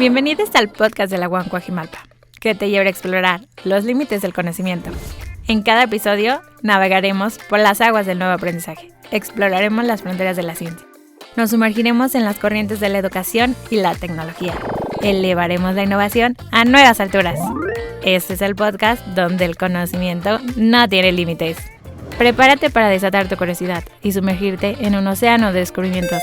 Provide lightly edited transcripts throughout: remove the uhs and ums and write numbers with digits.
Bienvenidos al podcast de la UAM Coajimalpa, que te llevará a explorar los límites del conocimiento. En cada episodio navegaremos por las aguas del nuevo aprendizaje, exploraremos las fronteras de la ciencia, nos sumergiremos en las corrientes de la educación y la tecnología, elevaremos la innovación a nuevas alturas. Este es el podcast donde el conocimiento no tiene límites. Prepárate para desatar tu curiosidad y sumergirte en un océano de descubrimientos.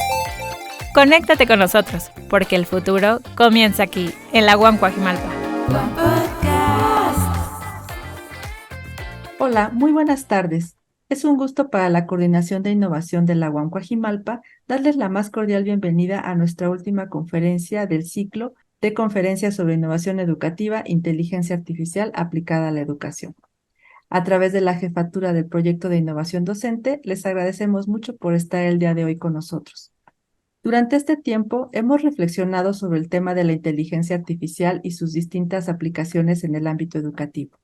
Conéctate con nosotros, porque el futuro comienza aquí, en la UAM Coajimalpa. Hola, muy buenas tardes. Es un gusto para la Coordinación de Innovación de la UAM Coajimalpa darles la más cordial bienvenida a nuestra última conferencia del ciclo de conferencias sobre innovación educativa, inteligencia artificial aplicada a la educación. A través de la jefatura del proyecto de innovación docente, les agradecemos mucho por estar el día de hoy con nosotros. Durante este tiempo hemos reflexionado sobre el tema de la inteligencia artificial y sus distintas aplicaciones en el ámbito educativo.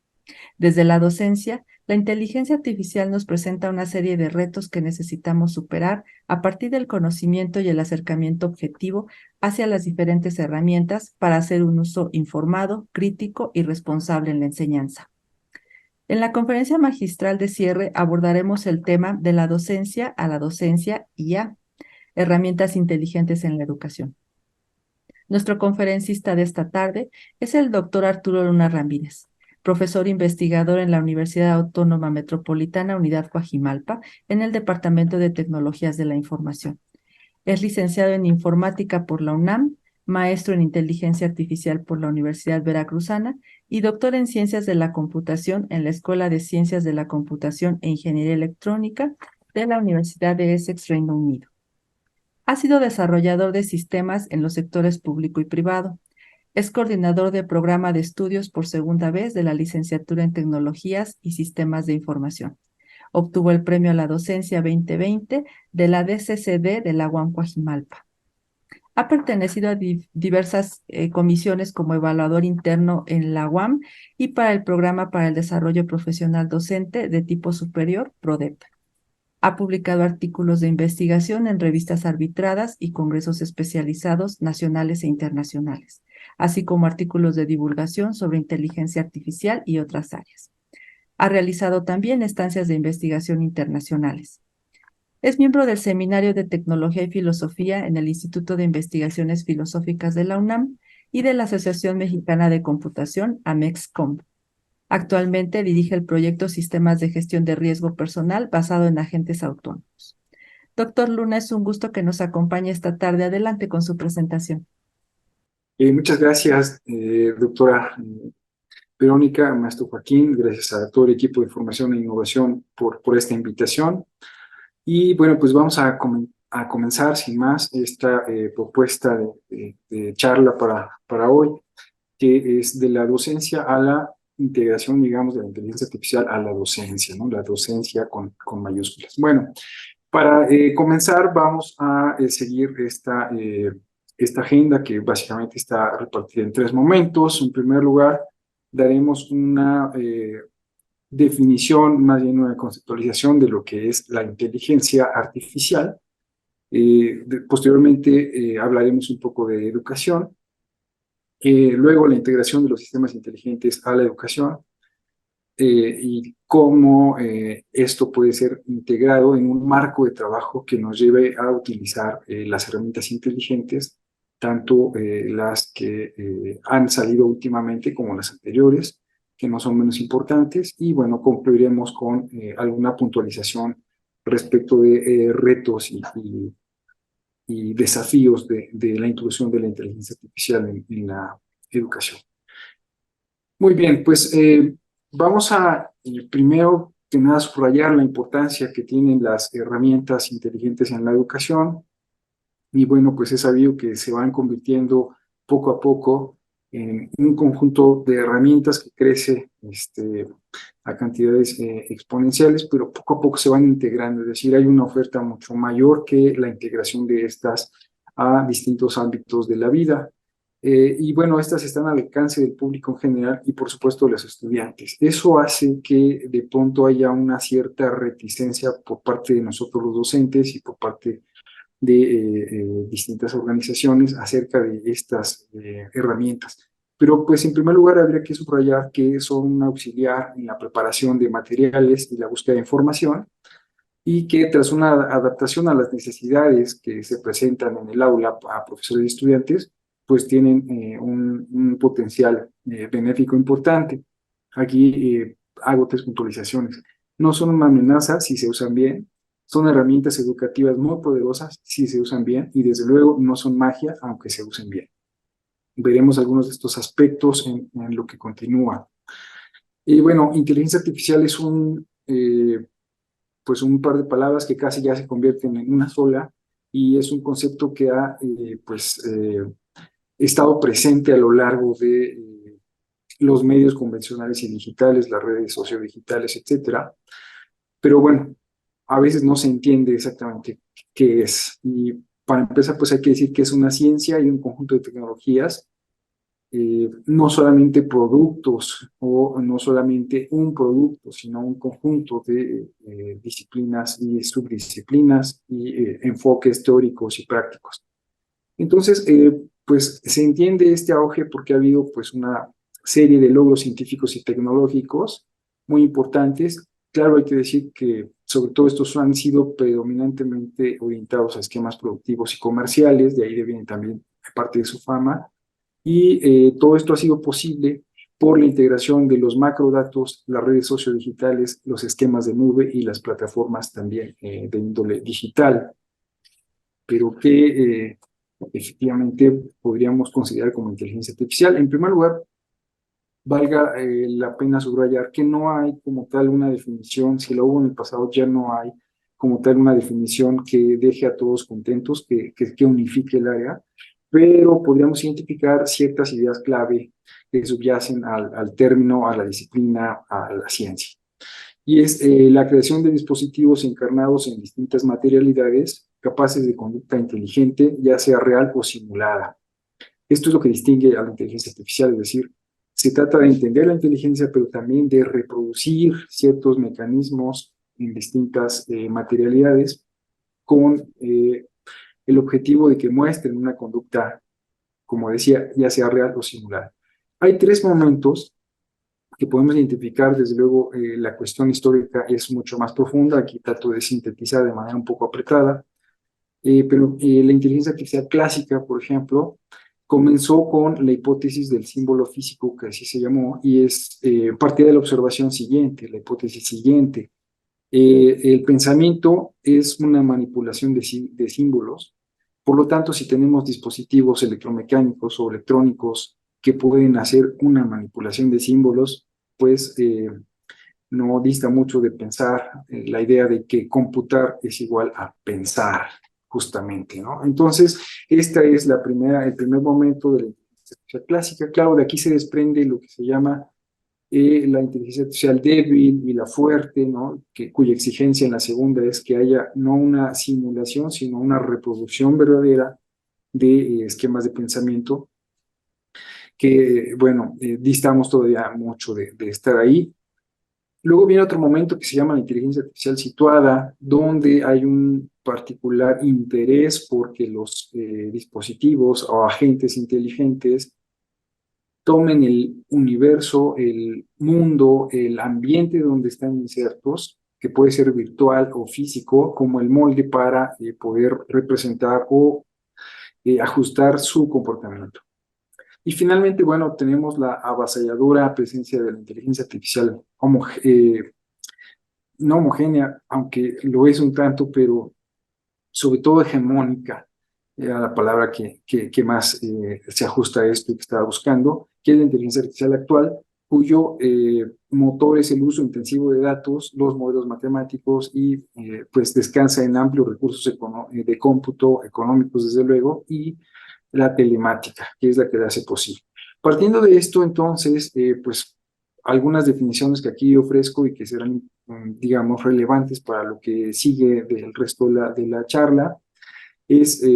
Desde la docencia, la inteligencia artificial nos presenta una serie de retos que necesitamos superar a partir del conocimiento y el acercamiento objetivo hacia las diferentes herramientas para hacer un uso informado, crítico y responsable en la enseñanza. En la conferencia magistral de cierre abordaremos el tema de la docencia a la docencia IA, herramientas inteligentes en la educación. Nuestro conferencista de esta tarde es el doctor Arturo Luna Ramírez, profesor investigador en la Universidad Autónoma Metropolitana Unidad Coajimalpa, en el Departamento de Tecnologías de la Información. Es licenciado en Informática por la UNAM, maestro en Inteligencia Artificial por la Universidad Veracruzana y doctor en Ciencias de la Computación en la Escuela de Ciencias de la Computación e Ingeniería Electrónica de la Universidad de Essex, Reino Unido. Ha sido desarrollador de sistemas en los sectores público y privado. Es coordinador de programa de estudios por segunda vez de la licenciatura en Tecnologías y Sistemas de Información. Obtuvo el premio a la docencia 2020 de la DCCD de la UAM Coajimalpa. Ha pertenecido a diversas comisiones como evaluador interno en la UAM y para el Programa para el Desarrollo Profesional Docente de Tipo Superior, PRODEP. Ha publicado artículos de investigación en revistas arbitradas y congresos especializados nacionales e internacionales, así como artículos de divulgación sobre inteligencia artificial y otras áreas. Ha realizado también estancias de investigación internacionales. Es miembro del Seminario de Tecnología y Filosofía en el Instituto de Investigaciones Filosóficas de la UNAM y de la Asociación Mexicana de Computación, AMEXCOM. Actualmente dirige el proyecto Sistemas de Gestión de Riesgo Personal basado en agentes autónomos. Doctor Luna, es un gusto que nos acompañe esta tarde. Adelante con su presentación. Muchas gracias, doctora Verónica, maestro Joaquín, gracias a todo el equipo de Información e Innovación por esta invitación. Y bueno, pues vamos a comenzar sin más esta propuesta de charla para hoy, que es de la docencia a la integración, digamos, de la inteligencia artificial a la docencia, ¿no? La docencia con mayúsculas. Bueno, para comenzar vamos a seguir esta agenda que básicamente está repartida en tres momentos. En primer lugar, daremos una definición, más bien una conceptualización de lo que es la inteligencia artificial. Posteriormente hablaremos un poco de educación. Luego la integración de los sistemas inteligentes a la educación y cómo esto puede ser integrado en un marco de trabajo que nos lleve a utilizar las herramientas inteligentes, tanto las que han salido últimamente como las anteriores, que no son menos importantes, y bueno, concluiremos con alguna puntualización respecto de retos y desafíos de la inclusión de la inteligencia artificial en la educación. Muy bien, pues vamos a primero que nada subrayar la importancia que tienen las herramientas inteligentes en la educación. Y bueno, pues es sabido que se van convirtiendo poco a poco en un conjunto de herramientas que crece a cantidades exponenciales, pero poco a poco se van integrando, es decir, hay una oferta mucho mayor que la integración de estas a distintos ámbitos de la vida. Y bueno, estas están al alcance del público en general y por supuesto de los estudiantes. Eso hace que de pronto haya una cierta reticencia por parte de nosotros los docentes y por parte de distintas organizaciones acerca de estas herramientas. Pero pues en primer lugar habría que subrayar que son un auxiliar en la preparación de materiales y la búsqueda de información, y que tras una adaptación a las necesidades que se presentan en el aula a profesores y estudiantes, pues tienen un potencial benéfico importante. Aquí hago 3 puntualizaciones. No son una amenaza si se usan bien, son herramientas educativas muy poderosas si se usan bien, y desde luego no son magia aunque se usen bien. Veremos algunos de estos aspectos en lo que continúa. Y bueno, inteligencia artificial es pues un par de palabras que casi ya se convierten en una sola, y es un concepto que ha estado presente a lo largo de los medios convencionales y digitales, las redes sociodigitales, etcétera. Pero bueno, a veces no se entiende exactamente qué es. Y para empezar, pues hay que decir que es una ciencia y un conjunto de tecnologías, no solamente productos o no solamente un producto, sino un conjunto de disciplinas y subdisciplinas y enfoques teóricos y prácticos. Entonces, pues se entiende este auge porque ha habido pues una serie de logros científicos y tecnológicos muy importantes. Claro, hay que decir que sobre todo estos han sido predominantemente orientados a esquemas productivos y comerciales, de ahí viene también parte de su fama, y todo esto ha sido posible por la integración de los macrodatos, las redes sociodigitales, los esquemas de nube y las plataformas también de índole digital, pero que efectivamente podríamos considerar como inteligencia artificial. En primer lugar, valga la pena subrayar que no hay como tal una definición, si lo hubo en el pasado, ya no hay como tal una definición que deje a todos contentos, que unifique el área, pero podríamos identificar ciertas ideas clave que subyacen al término, a la disciplina, a la ciencia. Y es la creación de dispositivos encarnados en distintas materialidades capaces de conducta inteligente, ya sea real o simulada. Esto es lo que distingue a la inteligencia artificial, es decir, se trata de entender la inteligencia, pero también de reproducir ciertos mecanismos en distintas materialidades con el objetivo de que muestren una conducta, como decía, ya sea real o simulada. Hay 3 momentos que podemos identificar. Desde luego, la cuestión histórica es mucho más profunda. Aquí trato de sintetizar de manera un poco apretada, pero la inteligencia artificial clásica, por ejemplo, comenzó con la hipótesis del símbolo físico, que así se llamó, y partía de la observación siguiente, la hipótesis siguiente. El pensamiento es una manipulación de símbolos. Por lo tanto, si tenemos dispositivos electromecánicos o electrónicos que pueden hacer una manipulación de símbolos, pues no dista mucho de pensar la idea de que computar es igual a pensar, justamente, ¿no? Entonces, esta es el primer momento de la inteligencia artificial clásica. Claro, de aquí se desprende lo que se llama la inteligencia artificial débil y la fuerte, ¿no? Cuya exigencia en la segunda es que haya no una simulación, sino una reproducción verdadera de esquemas de pensamiento, que, bueno, distamos todavía mucho de estar ahí. Luego viene otro momento que se llama la inteligencia artificial situada, donde hay un particular interés porque los dispositivos o agentes inteligentes tomen el universo, el mundo, el ambiente donde están insertos, que puede ser virtual o físico, como el molde para poder representar o ajustar su comportamiento. Y finalmente, bueno, tenemos la avasalladora presencia de la inteligencia artificial no homogénea, aunque lo es un tanto, pero sobre todo hegemónica, era la palabra que más se ajusta a esto y que estaba buscando, que es la inteligencia artificial actual, cuyo motor es el uso intensivo de datos, los modelos matemáticos y pues descansa en amplios recursos de cómputo económicos, desde luego, y la telemática, que es la que la hace posible. Partiendo de esto, entonces, pues algunas definiciones que aquí ofrezco y que serán, digamos, relevantes para lo que sigue del resto de la charla, es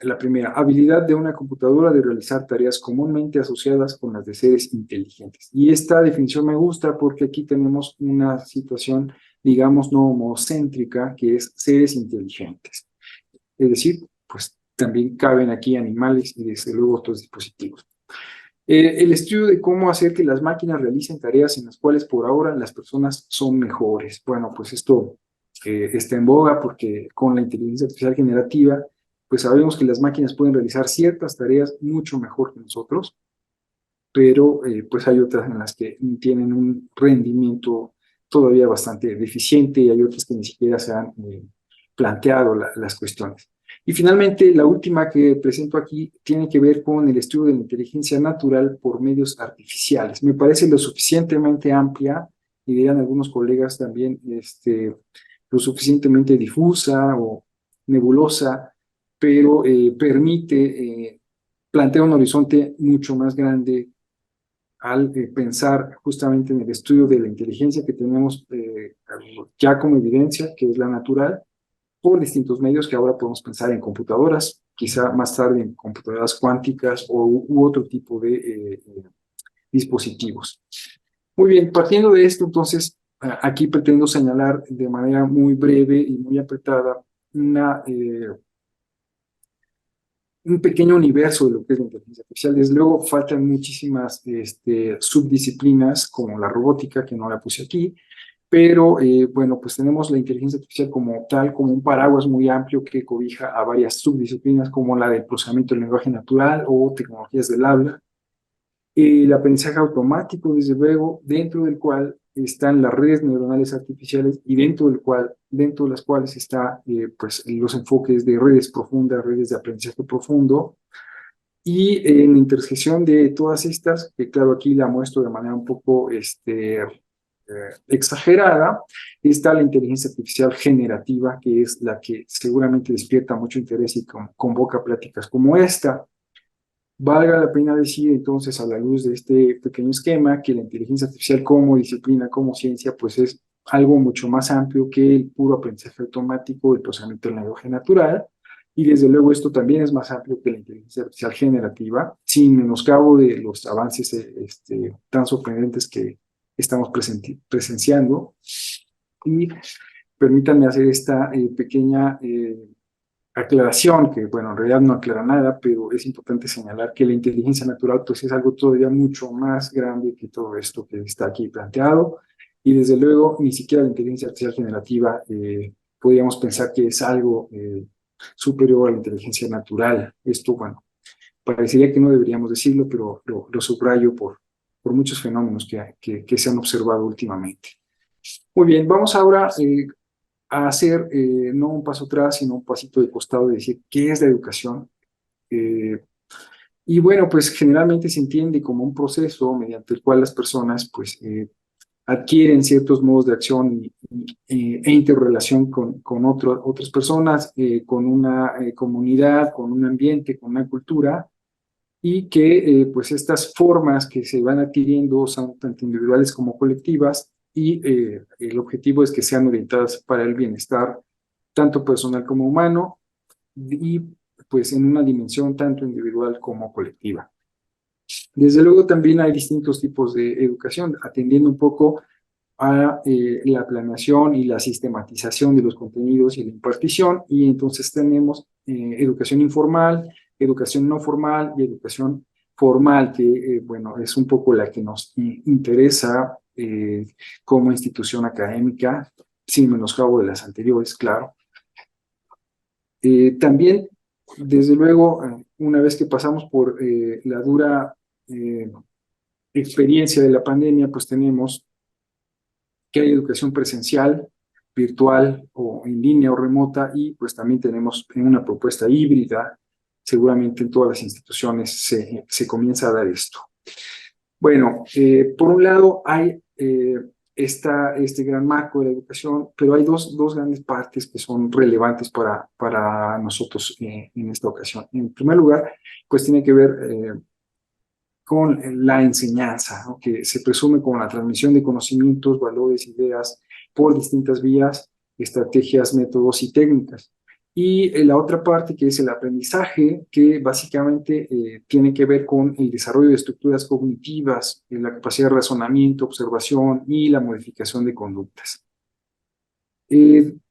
la primera: habilidad de una computadora de realizar tareas comúnmente asociadas con las de seres inteligentes. Y esta definición me gusta porque aquí tenemos una situación, digamos, no homocéntrica, que es seres inteligentes. Es decir, pues también caben aquí animales y desde luego otros dispositivos. El estudio de cómo hacer que las máquinas realicen tareas en las cuales por ahora las personas son mejores. Bueno, pues esto está en boga porque con la inteligencia artificial generativa, pues sabemos que las máquinas pueden realizar ciertas tareas mucho mejor que nosotros, pero pues hay otras en las que tienen un rendimiento todavía bastante deficiente y hay otras que ni siquiera se han planteado las cuestiones. Y finalmente, la última que presento aquí tiene que ver con el estudio de la inteligencia natural por medios artificiales. Me parece lo suficientemente amplia, y dirán algunos colegas también, lo suficientemente difusa o nebulosa, pero permite plantear un horizonte mucho más grande al pensar justamente en el estudio de la inteligencia que tenemos ya como evidencia, que es la natural, por distintos medios que ahora podemos pensar en computadoras, quizá más tarde en computadoras cuánticas u otro tipo de dispositivos. Muy bien, partiendo de esto, entonces, aquí pretendo señalar de manera muy breve y muy apretada un pequeño universo de lo que es la inteligencia artificial. Desde luego faltan muchísimas subdisciplinas como la robótica, que no la puse aquí, pero bueno, pues tenemos la inteligencia artificial como tal, como un paraguas muy amplio que cobija a varias subdisciplinas como la del procesamiento del lenguaje natural o tecnologías del habla. El aprendizaje automático, desde luego, dentro del cual están las redes neuronales artificiales y dentro de las cuales están pues, los enfoques de redes profundas, redes de aprendizaje profundo. Y en la intersección de todas estas, que claro, aquí la muestro de manera un poco exagerada, está la inteligencia artificial generativa, que es la que seguramente despierta mucho interés y convoca pláticas como esta. Valga la pena decir entonces, a la luz de este pequeño esquema, que la inteligencia artificial como disciplina, como ciencia, pues es algo mucho más amplio que el puro aprendizaje automático, el procesamiento del lenguaje natural, y desde luego esto también es más amplio que la inteligencia artificial generativa, sin menoscabo de los avances tan sorprendentes que estamos presenciando. Y permítanme hacer esta pequeña aclaración, que bueno, en realidad no aclara nada, pero es importante señalar que la inteligencia natural pues es algo todavía mucho más grande que todo esto que está aquí planteado, y desde luego ni siquiera la inteligencia artificial generativa podríamos pensar que es algo superior a la inteligencia natural. Esto, bueno, parecería que no deberíamos decirlo, pero lo subrayo por muchos fenómenos que se han observado últimamente. Muy bien, vamos ahora a hacer no un paso atrás, sino un pasito de costado, de decir qué es la educación. Y bueno, pues generalmente se entiende como un proceso mediante el cual las personas pues adquieren ciertos modos de acción e interrelación con otras personas, con una comunidad, con un ambiente, con una cultura, y que pues estas formas que se van adquiriendo son tanto individuales como colectivas, y el objetivo es que sean orientadas para el bienestar tanto personal como humano, y pues en una dimensión tanto individual como colectiva. Desde luego también hay distintos tipos de educación, atendiendo un poco a la planeación y la sistematización de los contenidos y la impartición, y entonces tenemos educación informal, educación no formal y educación formal, que bueno, es un poco la que nos interesa como institución académica, sin menoscabo de las anteriores, claro. También, desde luego, una vez que pasamos por la dura experiencia de la pandemia, pues tenemos que hay educación presencial, virtual o en línea o remota, y pues también tenemos una propuesta híbrida. Seguramente en todas las instituciones se comienza a dar esto. Bueno, por un lado hay este gran marco de la educación, pero hay dos grandes partes que son relevantes para nosotros en esta ocasión. En primer lugar, pues tiene que ver con la enseñanza, ¿no? Que se presume como la transmisión de conocimientos, valores, ideas por distintas vías, estrategias, métodos y técnicas. Y la otra parte, que es el aprendizaje, que básicamente tiene que ver con el desarrollo de estructuras cognitivas, la capacidad de razonamiento, observación y la modificación de conductas.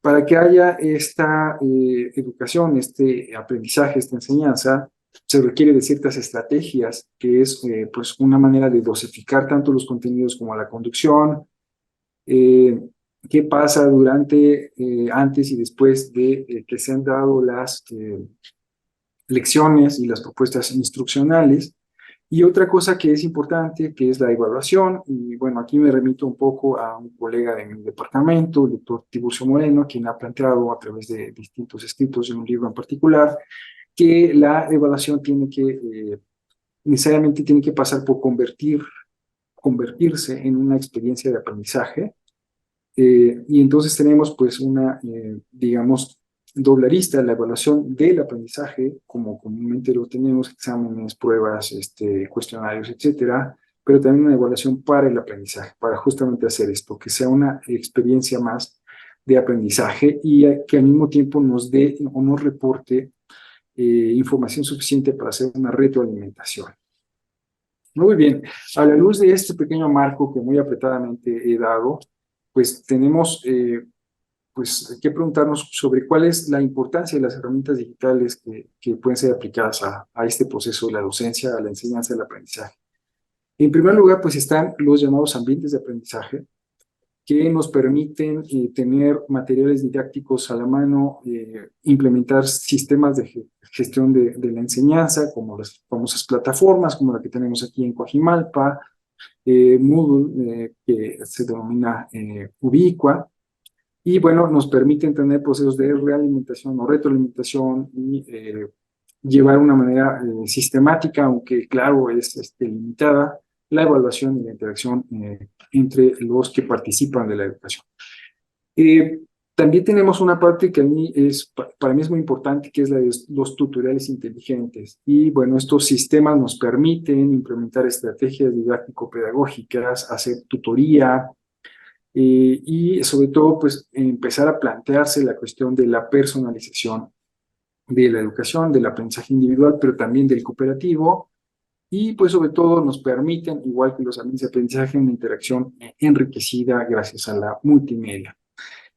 Para que haya esta educación, este aprendizaje, esta enseñanza, se requiere de ciertas estrategias, que es pues una manera de dosificar tanto los contenidos como la conducción, qué pasa durante, antes y después de que se han dado las lecciones y las propuestas instruccionales. Y otra cosa que es importante, que es la evaluación, y bueno, aquí me remito un poco a un colega de mi departamento, el doctor Tiburcio Moreno, quien ha planteado a través de distintos escritos en un libro en particular, que la evaluación tiene que, necesariamente tiene que pasar por convertirse en una experiencia de aprendizaje, y entonces tenemos pues una, digamos, doble arista, la evaluación del aprendizaje, como comúnmente lo tenemos, exámenes, pruebas, cuestionarios, etcétera, pero también una evaluación para el aprendizaje, para justamente hacer esto, que sea una experiencia más de aprendizaje y que al mismo tiempo nos dé o nos reporte información suficiente para hacer una retroalimentación. Muy bien, a la luz de este pequeño marco que muy apretadamente he dado, pues tenemos pues, que preguntarnos sobre cuál es la importancia de las herramientas digitales que pueden ser aplicadas a este proceso de la docencia, a la enseñanza y el aprendizaje. En primer lugar, pues están los llamados ambientes de aprendizaje, que nos permiten tener materiales didácticos a la mano, implementar sistemas de gestión de la enseñanza, como las famosas plataformas, como la que tenemos aquí en Coajimalpa, Moodle, que se denomina Ubiqua, y bueno, nos permiten tener procesos de realimentación o retroalimentación y llevar una manera sistemática, aunque claro es limitada, la evaluación y la interacción entre los que participan de la educación. También tenemos una parte que a mí para mí es muy importante, que es la de los tutoriales inteligentes. Y bueno, estos sistemas nos permiten implementar estrategias didáctico-pedagógicas, hacer tutoría, y sobre todo, pues, empezar a plantearse la cuestión de la personalización de la educación, del aprendizaje individual, pero también del cooperativo, y pues sobre todo nos permiten, igual que los ambientes de aprendizaje, una interacción enriquecida gracias a la multimedia.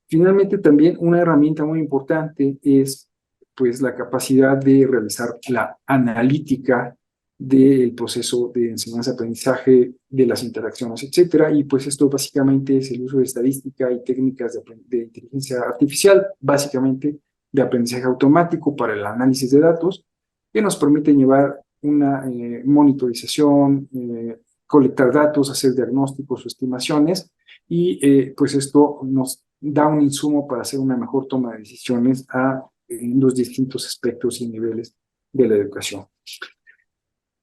Finalmente, también una herramienta muy importante es pues la capacidad de realizar la analítica del proceso de enseñanza-aprendizaje, de las interacciones, etcétera, y pues esto básicamente es el uso de estadística y técnicas de inteligencia artificial, básicamente de aprendizaje automático para el análisis de datos, que nos permite llevar una monitorización, colectar datos, hacer diagnósticos o estimaciones, y pues esto nos da un insumo para hacer una mejor toma de decisiones en los distintos aspectos y niveles de la educación.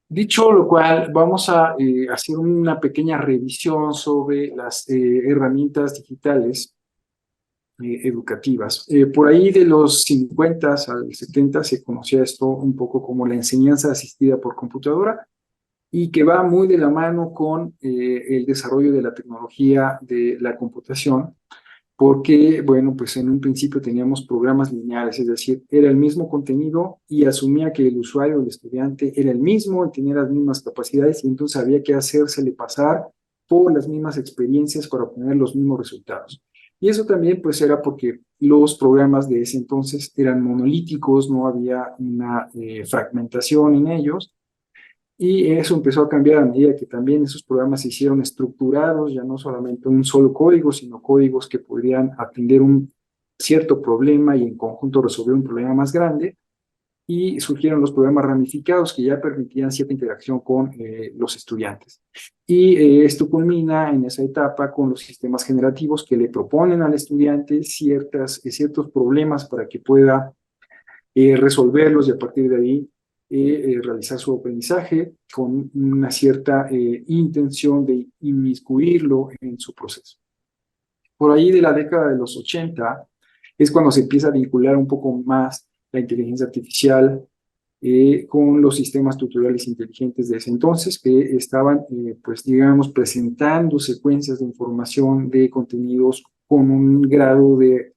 Dicho lo cual, vamos a hacer una pequeña revisión sobre las herramientas digitales educativas. Por ahí de los 50 al 70 se conocía esto un poco como la enseñanza asistida por computadora, y que va muy de la mano con el desarrollo de la tecnología de la computación, porque, bueno, pues en un principio teníamos programas lineales, es decir, era el mismo contenido y asumía que el usuario, el estudiante, era el mismo y tenía las mismas capacidades, y entonces había que hacérsele pasar por las mismas experiencias para obtener los mismos resultados. Y eso también pues era porque los programas de ese entonces eran monolíticos, no había una fragmentación en ellos, y eso empezó a cambiar a medida que también esos programas se hicieron estructurados, ya no solamente un solo código, sino códigos que podrían atender un cierto problema y en conjunto resolver un problema más grande. Y surgieron los programas ramificados que ya permitían cierta interacción con los estudiantes. Y esto culmina en esa etapa con los sistemas generativos que le proponen al estudiante ciertos problemas para que pueda resolverlos, y a partir de ahí realizar su aprendizaje con una cierta intención de inmiscuirlo en su proceso. Por ahí de la década de los 80 es cuando se empieza a vincular un poco más la inteligencia artificial con los sistemas tutoriales inteligentes de ese entonces, que estaban, pues digamos, presentando secuencias de información de contenidos con un grado de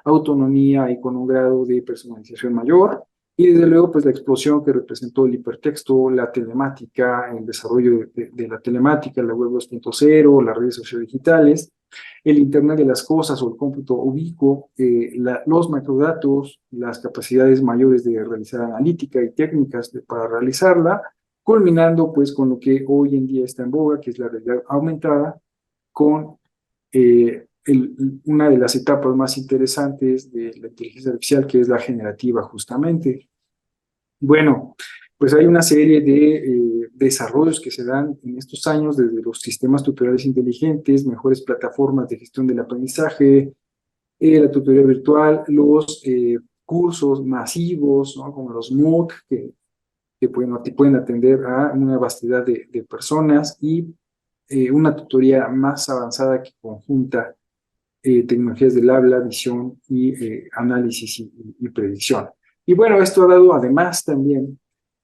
autonomía y con un grado de personalización mayor. Y desde luego, pues la explosión que representó el hipertexto, la telemática, el desarrollo de la telemática, la web 2.0, las redes sociodigitales, el Internet de las cosas o el cómputo ubicuo, los macrodatos, las capacidades mayores de realizar analítica y técnicas para realizarla, culminando pues con lo que hoy en día está en boga, que es la realidad aumentada, con una de las etapas más interesantes de la inteligencia artificial, que es la generativa justamente. Bueno, pues hay una serie de desarrollos que se dan en estos años desde los sistemas tutoriales inteligentes, mejores plataformas de gestión del aprendizaje, la tutoría virtual, los cursos masivos, ¿no? Como los MOOC, que pueden atender a una vastedad de personas, y una tutoría más avanzada que conjunta tecnologías del habla, visión y análisis y predicción. Y bueno, esto ha dado además también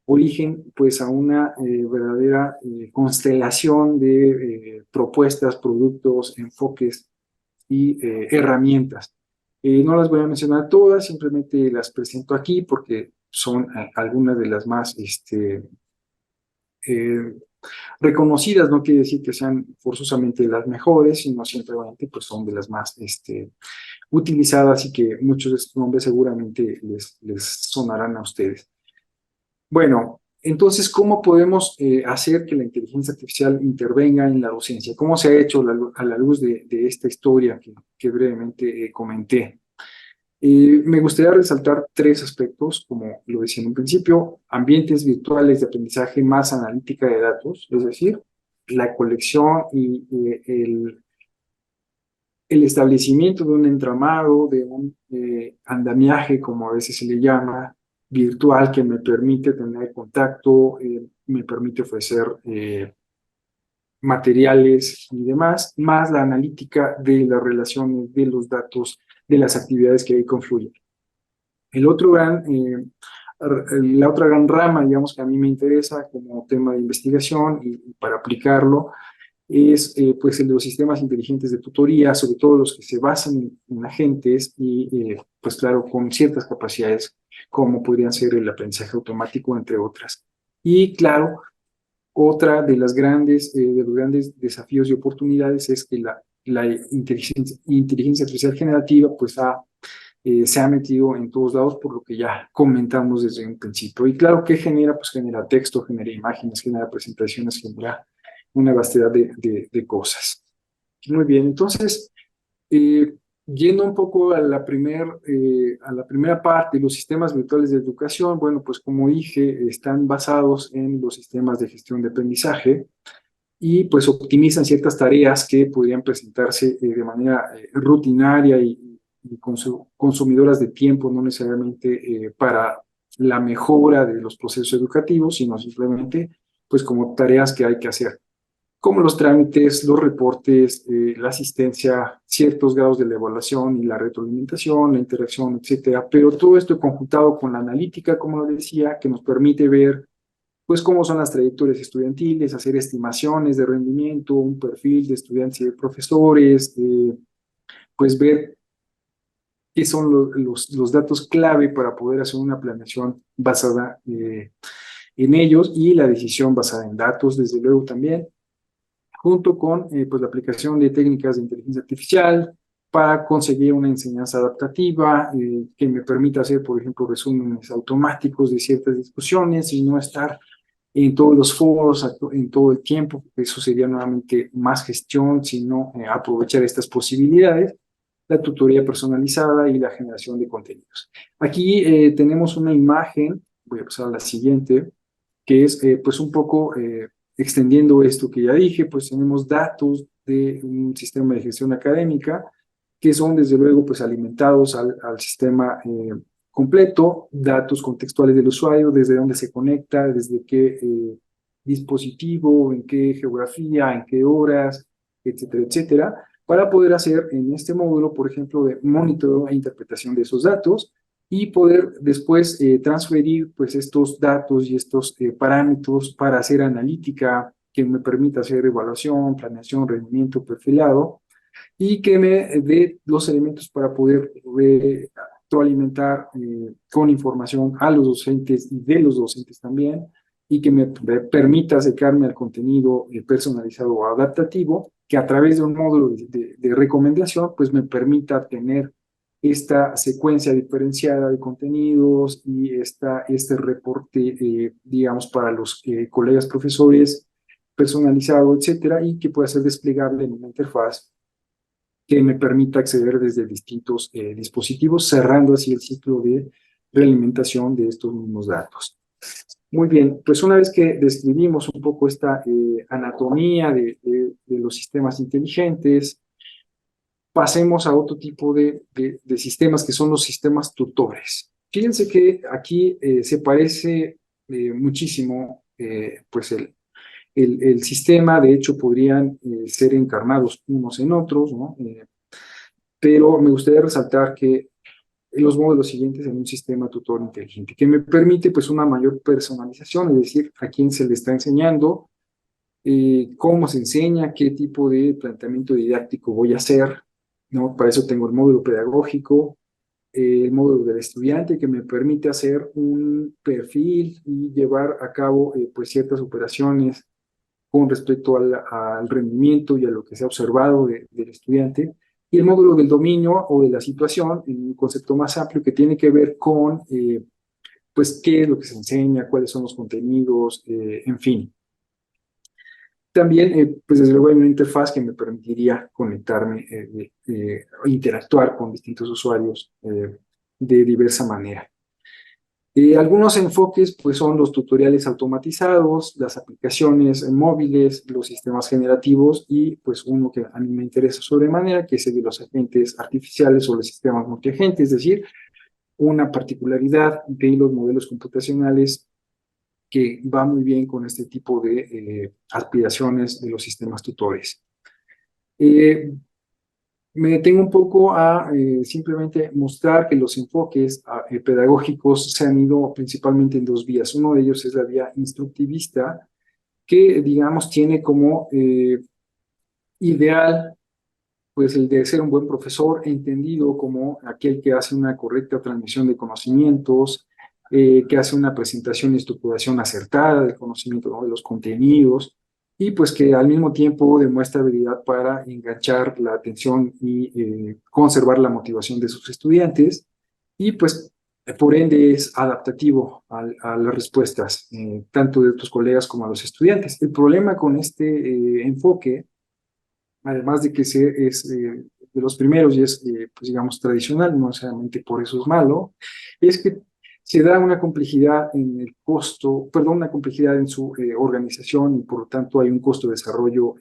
origen pues a una verdadera constelación de propuestas, productos, enfoques y herramientas. No las voy a mencionar todas, simplemente las presento aquí porque son algunas de las más eh, reconocidas. No quiere decir que sean forzosamente las mejores, sino simplemente pues son de las más utilizadas, y que muchos de estos nombres seguramente les sonarán a ustedes. Bueno, entonces, ¿cómo podemos hacer que la inteligencia artificial intervenga en la docencia? ¿Cómo se ha hecho a la luz de esta historia que brevemente comenté? Me gustaría resaltar tres aspectos, como lo decía en un principio: ambientes virtuales de aprendizaje más analítica de datos, es decir, la colección y el establecimiento de un entramado, de un andamiaje, como a veces se le llama, virtual, que me permite tener contacto, me permite ofrecer materiales y demás, más la analítica de las relaciones, de los datos, de las actividades que ahí confluyen. La otra gran rama, digamos, que a mí me interesa como tema de investigación y para aplicarlo, es pues el de los sistemas inteligentes de tutoría, sobre todo los que se basan en agentes y pues claro, con ciertas capacidades como podrían ser el aprendizaje automático, entre otras. Y claro, otra de los grandes desafíos y oportunidades es que la inteligencia artificial generativa pues se ha metido en todos lados, por lo que ya comentamos desde un principio. Y claro, ¿qué genera? Pues genera texto, genera imágenes, genera presentaciones, genera una vastedad de cosas. Muy bien, entonces, yendo un poco a la primera parte, los sistemas virtuales de educación, bueno, pues como dije, están basados en los sistemas de gestión de aprendizaje y pues optimizan ciertas tareas que podrían presentarse de manera rutinaria y consumidoras de tiempo, no necesariamente para la mejora de los procesos educativos, sino simplemente pues como tareas que hay que hacer, como los trámites, los reportes, la asistencia, ciertos grados de la evaluación y la retroalimentación, la interacción, etcétera. Pero todo esto conjuntado con la analítica, como lo decía, que nos permite ver pues cómo son las trayectorias estudiantiles, hacer estimaciones de rendimiento, un perfil de estudiantes y de profesores, pues ver qué son los datos clave para poder hacer una planeación basada en ellos, y la decisión basada en datos, desde luego también, junto con pues la aplicación de técnicas de inteligencia artificial para conseguir una enseñanza adaptativa que me permita hacer, por ejemplo, resúmenes automáticos de ciertas discusiones y no estar en todos los foros, en todo el tiempo. Eso sería nuevamente más gestión, sino aprovechar estas posibilidades, la tutoría personalizada y la generación de contenidos. Aquí tenemos una imagen, voy a pasar a la siguiente, que es pues un poco extendiendo esto que ya dije. Pues tenemos datos de un sistema de gestión académica que son desde luego pues alimentados al sistema completo, datos contextuales del usuario, desde dónde se conecta, desde qué dispositivo, en qué geografía, en qué horas, etcétera, etcétera, para poder hacer en este módulo, por ejemplo, de monitoreo e interpretación de esos datos, y poder después transferir pues estos datos y estos parámetros para hacer analítica que me permita hacer evaluación, planeación, rendimiento, perfilado, y que me dé los elementos para poder retroalimentar con información a los docentes y de los docentes también, y que me permita acercarme al contenido personalizado o adaptativo que a través de un módulo de recomendación, pues me permita tener esta secuencia diferenciada de contenidos y este reporte, digamos, para los colegas profesores, personalizado, etcétera, y que pueda ser desplegable en una interfaz que me permita acceder desde distintos dispositivos, cerrando así el ciclo de realimentación de estos mismos datos. Muy bien, pues una vez que describimos un poco esta anatomía de los sistemas inteligentes, pasemos a otro tipo de sistemas que son los sistemas tutores. Fíjense que aquí se parece muchísimo pues el sistema, de hecho podrían ser encarnados unos en otros, ¿no? Pero me gustaría resaltar que los modelos siguientes en un sistema tutor inteligente, que me permite pues una mayor personalización, es decir, a quién se le está enseñando, cómo se enseña, qué tipo de planteamiento didáctico voy a hacer, ¿no? Para eso tengo el módulo pedagógico, el módulo del estudiante que me permite hacer un perfil y llevar a cabo pues ciertas operaciones con respecto al rendimiento y a lo que se ha observado del estudiante, y el módulo del dominio o de la situación, un concepto más amplio que tiene que ver con pues qué es lo que se enseña, cuáles son los contenidos, en fin. También, pues desde luego hay una interfaz que me permitiría conectarme, interactuar con distintos usuarios de diversa manera. Algunos enfoques pues son los tutoriales automatizados, las aplicaciones móviles, los sistemas generativos y pues uno que a mí me interesa sobremanera, que es el de los agentes artificiales o los sistemas multiagentes, es decir, una particularidad de los modelos computacionales que va muy bien con este tipo de aspiraciones de los sistemas tutores. Me detengo un poco a simplemente mostrar que los enfoques pedagógicos se han ido principalmente en dos vías. Uno de ellos es la vía instructivista, que digamos tiene como ideal pues el de ser un buen profesor, entendido como aquel que hace una correcta transmisión de conocimientos, que hace una presentación y estructuración acertada del conocimiento, ¿no? De los contenidos, y pues que al mismo tiempo demuestra habilidad para enganchar la atención y conservar la motivación de sus estudiantes, y pues por ende es adaptativo a las respuestas, tanto de tus colegas como a los estudiantes. El problema con este enfoque, además de que es de los primeros y es, pues digamos, tradicional, no necesariamente por eso es malo, es que se da una complejidad en el costo, perdón, una complejidad en su organización y por lo tanto hay un costo de desarrollo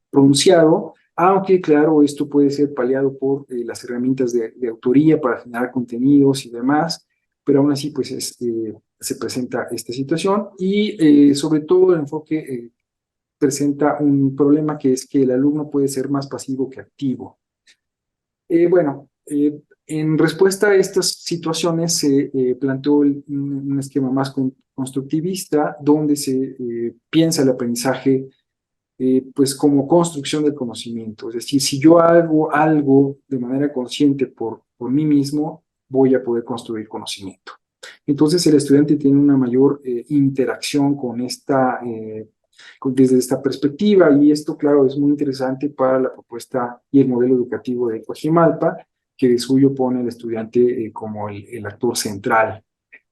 pronunciado, aunque claro, esto puede ser paliado por las herramientas de autoría para generar contenidos y demás, pero aún así pues se presenta esta situación y sobre todo el enfoque presenta un problema que es que el alumno puede ser más pasivo que activo. Bueno, en respuesta a estas situaciones se planteó un esquema más constructivista donde se piensa el aprendizaje pues como construcción del conocimiento. Es decir, si yo hago algo de manera consciente por mí mismo, voy a poder construir conocimiento. Entonces el estudiante tiene una mayor interacción con desde esta perspectiva, y esto, claro, es muy interesante para la propuesta y el modelo educativo de Coajimalpa, que de suyo pone al estudiante como el actor central.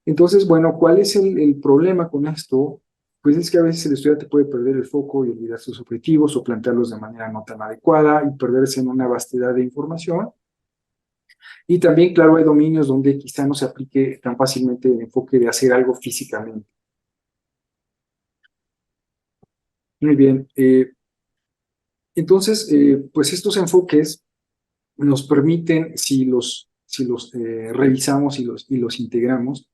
Entonces, bueno, ¿cuál es el problema con esto? Pues es que a veces el estudiante puede perder el foco y olvidar sus objetivos o plantearlos de manera no tan adecuada y perderse en una vastedad de información. Y también, claro, hay dominios donde quizá no se aplique tan fácilmente el enfoque de hacer algo físicamente. Muy bien. Entonces, pues estos enfoques nos permiten, si los revisamos y los integramos,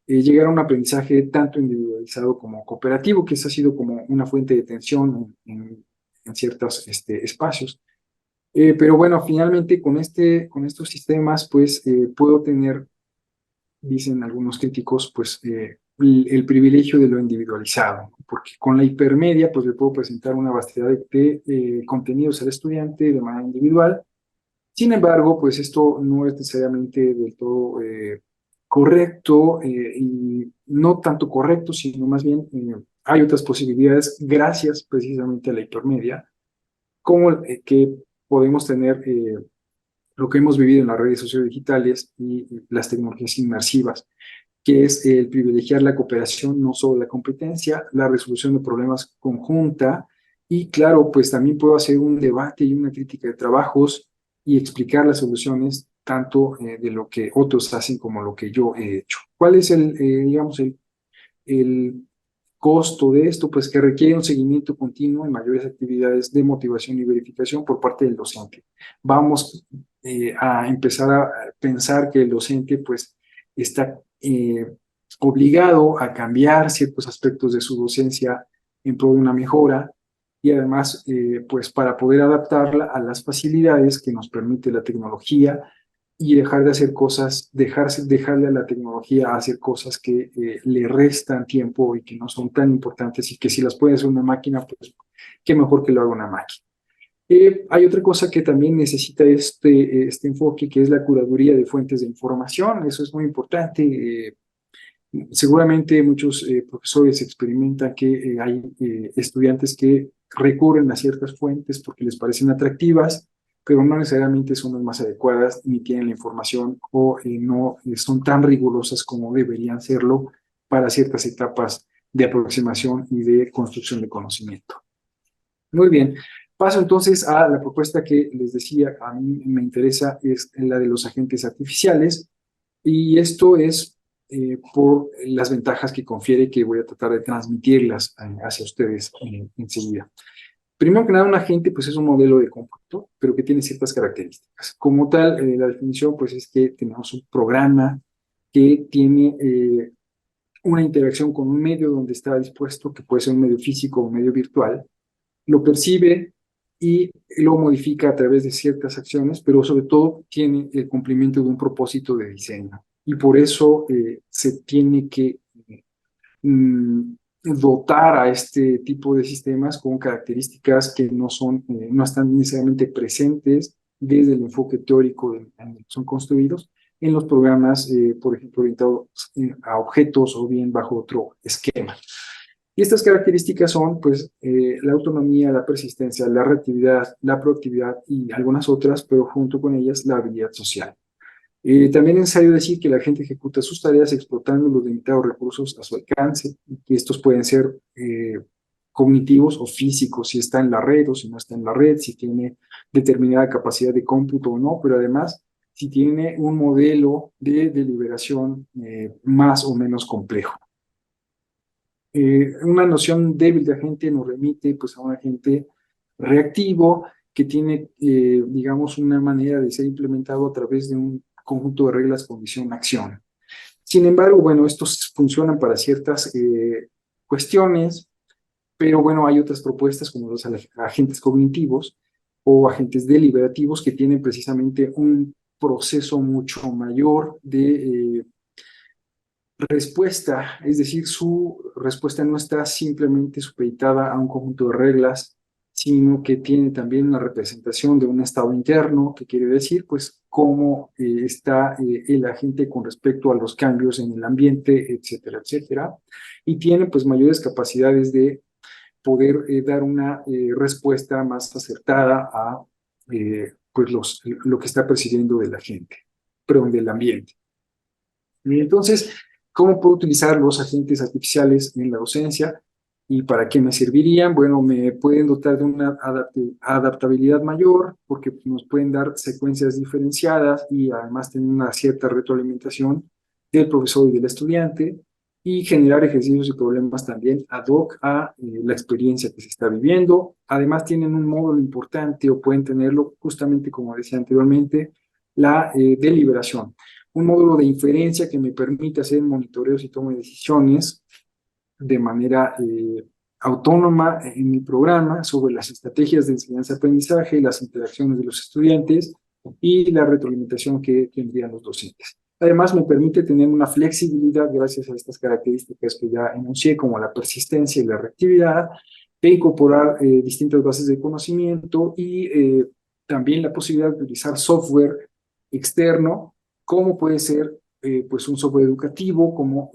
llegar a un aprendizaje tanto individualizado como cooperativo, que esa ha sido como una fuente de tensión en ciertos espacios. Pero bueno, finalmente con estos sistemas, pues puedo tener, dicen algunos críticos, pues el privilegio de lo individualizado, porque con la hipermedia, pues le puedo presentar una vastedad de contenidos al estudiante de manera individual. Sin embargo, pues esto no es necesariamente del todo correcto, y no tanto correcto, sino más bien hay otras posibilidades gracias precisamente a la hipermedia, como que podemos tener lo que hemos vivido en las redes sociodigitales y las tecnologías inmersivas, que es el privilegiar la cooperación, no solo la competencia, la resolución de problemas conjunta, y claro, pues también puedo hacer un debate y una crítica de trabajos y explicar las soluciones tanto de lo que otros hacen como lo que yo he hecho. ¿Cuál es digamos, el costo de esto? Pues que requiere un seguimiento continuo y mayores actividades de motivación y verificación por parte del docente. Vamos a empezar a pensar que el docente pues está obligado a cambiar ciertos aspectos de su docencia en pro de una mejora y además pues para poder adaptarla a las facilidades que nos permite la tecnología y dejar de hacer cosas, dejarle a la tecnología hacer cosas que le restan tiempo y que no son tan importantes y que si las puede hacer una máquina, pues qué mejor que lo haga una máquina. Hay otra cosa que también necesita este enfoque, que es la curaduría de fuentes de información. Eso es muy importante. Seguramente muchos profesores experimentan que hay estudiantes que recurren a ciertas fuentes porque les parecen atractivas, pero no necesariamente son las más adecuadas, ni tienen la información o no son tan rigurosas como deberían serlo para ciertas etapas de aproximación y de construcción de conocimiento. Muy bien, paso entonces a la propuesta que les decía, a mí me interesa, es la de los agentes artificiales, y esto es por las ventajas que confiere, que voy a tratar de transmitirlas hacia ustedes enseguida. Primero que nada, un agente pues es un modelo de cómputo, pero que tiene ciertas características. Como tal, la definición pues es que tenemos un programa que tiene una interacción con un medio donde está dispuesto, que puede ser un medio físico o un medio virtual, lo percibe y lo modifica a través de ciertas acciones, pero sobre todo tiene el cumplimiento de un propósito de diseño. Y por eso se tiene que dotar a este tipo de sistemas con características que no están necesariamente presentes desde el enfoque teórico en el que son construidos en los programas, por ejemplo, orientados a objetos o bien bajo otro esquema. Y estas características son, pues, la autonomía, la persistencia, la reactividad, la proactividad y algunas otras, pero junto con ellas la habilidad social. También es necesario decir que la gente ejecuta sus tareas explotando los limitados recursos a su alcance, y que estos pueden ser cognitivos o físicos, si está en la red o si no está en la red, si tiene determinada capacidad de cómputo o no, pero además si tiene un modelo de deliberación más o menos complejo. Una noción débil de agente nos remite pues, a un agente reactivo que tiene, digamos, una manera de ser implementado a través de un conjunto de reglas, condición, acción. Sin embargo, bueno, estos funcionan para ciertas cuestiones, pero bueno, hay otras propuestas como los agentes cognitivos o agentes deliberativos que tienen precisamente un proceso mucho mayor de respuesta, es decir, su respuesta no está simplemente supeditada a un conjunto de reglas, sino que tiene también una representación de un estado interno, que quiere decir, pues, cómo está el agente con respecto a los cambios en el ambiente, etcétera, etcétera, y tiene, pues, mayores capacidades de poder dar una respuesta más acertada a, pues, lo que está percibiendo de la gente, pero del ambiente. Y entonces, ¿cómo puedo utilizar los agentes artificiales en la docencia y para qué me servirían? Bueno, me pueden dotar de una adaptabilidad mayor porque nos pueden dar secuencias diferenciadas y además tener una cierta retroalimentación del profesor y del estudiante y generar ejercicios y problemas también ad hoc a la experiencia que se está viviendo. Además tienen un módulo importante o pueden tenerlo justamente como decía anteriormente, la deliberación. Un módulo de inferencia que me permite hacer monitoreos y toma de decisiones de manera autónoma en mi programa sobre las estrategias de enseñanza-aprendizaje, las interacciones de los estudiantes y la retroalimentación que tendrían los docentes. Además, me permite tener una flexibilidad gracias a estas características que ya enuncié, como la persistencia y la reactividad, de incorporar distintas bases de conocimiento y también la posibilidad de utilizar software externo, como puede ser pues un software educativo, como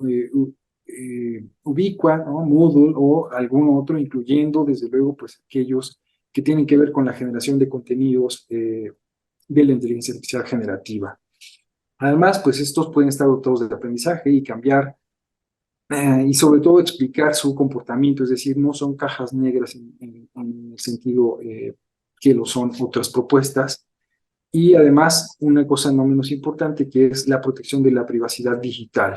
Ubiqua, ¿no? Moodle o algún otro, incluyendo desde luego pues aquellos que tienen que ver con la generación de contenidos de la inteligencia artificial generativa. Además, pues estos pueden estar dotados de aprendizaje y cambiar y sobre todo explicar su comportamiento, es decir, no son cajas negras en el sentido que lo son otras propuestas. Y además, una cosa no menos importante, que es la protección de la privacidad digital.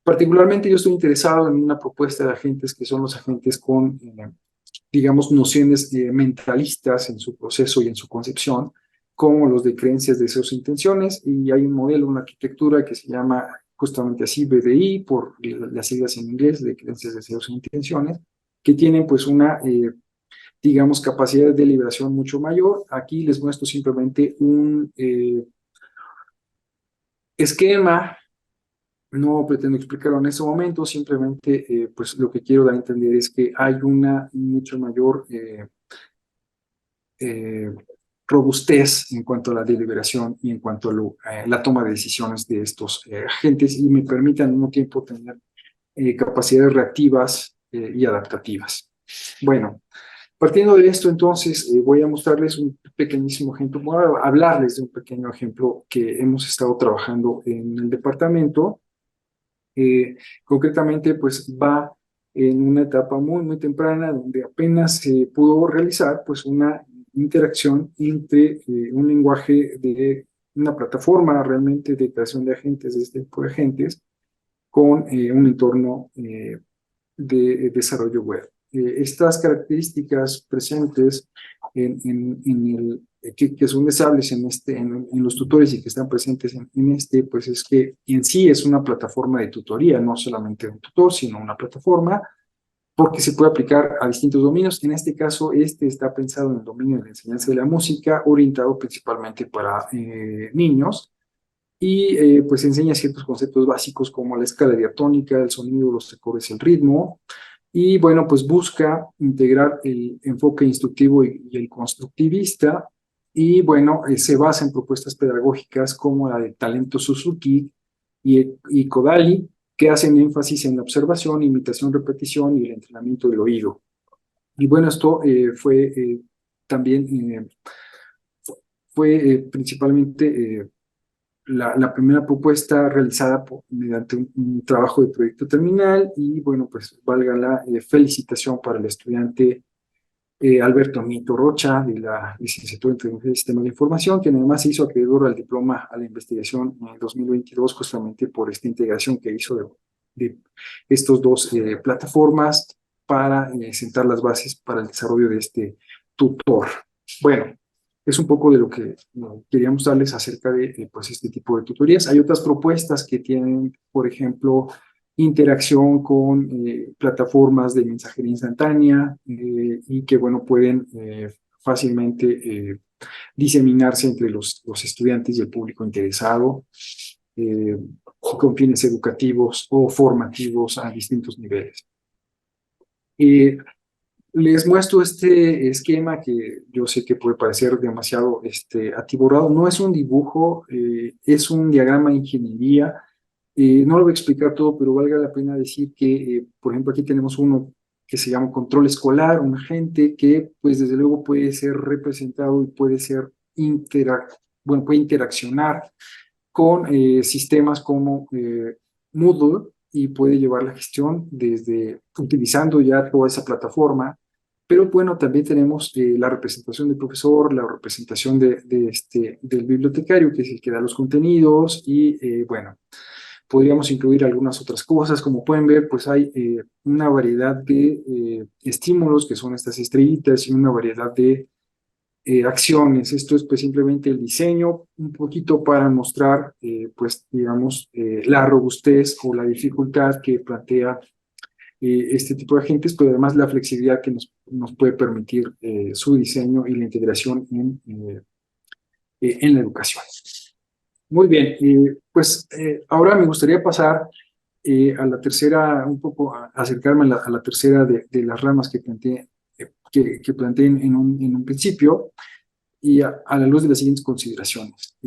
Particularmente yo estoy interesado en una propuesta de agentes que son los agentes con, digamos, nociones mentalistas en su proceso y en su concepción, como los de creencias, deseos e intenciones, y hay un modelo, una arquitectura que se llama justamente así, BDI, por las siglas en inglés, de creencias, deseos e intenciones, que tienen pues una, digamos, capacidad de deliberación mucho mayor. Aquí les muestro simplemente un esquema. No pretendo explicarlo en ese momento, simplemente pues lo que quiero dar a entender es que hay una mucho mayor robustez en cuanto a la deliberación y en cuanto a la toma de decisiones de estos agentes, y me permite al mismo tiempo tener capacidades reactivas y adaptativas. Bueno, partiendo de esto, entonces, voy a mostrarles un pequeñísimo ejemplo, voy a hablarles de un pequeño ejemplo que hemos estado trabajando en el departamento. Concretamente, pues va en una etapa muy, muy temprana, donde apenas se pudo realizar pues una interacción entre un lenguaje de una plataforma realmente de creación de agentes, de este tipo de agentes, con un entorno de desarrollo web. Estas características presentes que son deseables en los tutores y que están presentes en este, pues es que en sí es una plataforma de tutoría, no solamente un tutor, sino una plataforma, porque se puede aplicar a distintos dominios. En este caso, este está pensado en el dominio de la enseñanza de la música, orientado principalmente para niños, y pues enseña ciertos conceptos básicos como la escala diatónica, el sonido, los acordes, el ritmo, y bueno, pues busca integrar el enfoque instructivo y el constructivista, y bueno, se basa en propuestas pedagógicas como la de Talento Suzuki y Kodali, que hacen énfasis en la observación, imitación, repetición y el entrenamiento del oído. Y bueno, esto también fue principalmente la primera propuesta realizada mediante un trabajo de proyecto terminal, y bueno, pues valga la felicitación para el estudiante Alberto Mito Rocha, de la licenciatura en Tecnología de Sistemas de Información, que además se hizo acreedor al diploma a la investigación en el 2022, justamente por esta integración que hizo de estos dos plataformas para sentar las bases para el desarrollo de este tutor. Bueno, es un poco de lo que queríamos darles acerca de pues este tipo de tutorías. Hay otras propuestas que tienen, por ejemplo, interacción con plataformas de mensajería instantánea y que, bueno, pueden fácilmente diseminarse entre los estudiantes y el público interesado con fines educativos o formativos a distintos niveles. Les muestro este esquema que yo sé que puede parecer demasiado atiborrado. No es un dibujo, es un diagrama de ingeniería. No lo voy a explicar todo, pero valga la pena decir que, por ejemplo, aquí tenemos uno que se llama control escolar, un agente que, pues, desde luego puede ser representado y puede ser puede interaccionar con sistemas como Moodle, y puede llevar la gestión utilizando ya toda esa plataforma. Pero bueno, también tenemos la representación del profesor, la representación del bibliotecario, que es el que da los contenidos, y bueno, podríamos incluir algunas otras cosas. Como pueden ver, pues hay una variedad de estímulos, que son estas estrellitas, y una variedad de acciones. Esto es pues simplemente el diseño, un poquito para mostrar, pues digamos, la robustez o la dificultad que plantea este tipo de agentes, pero además la flexibilidad que nos puede permitir su diseño y la integración en la educación. Muy bien, pues ahora me gustaría pasar a la tercera, un poco acercarme a la tercera de las ramas que planteé, en un principio, y a la luz de las siguientes consideraciones.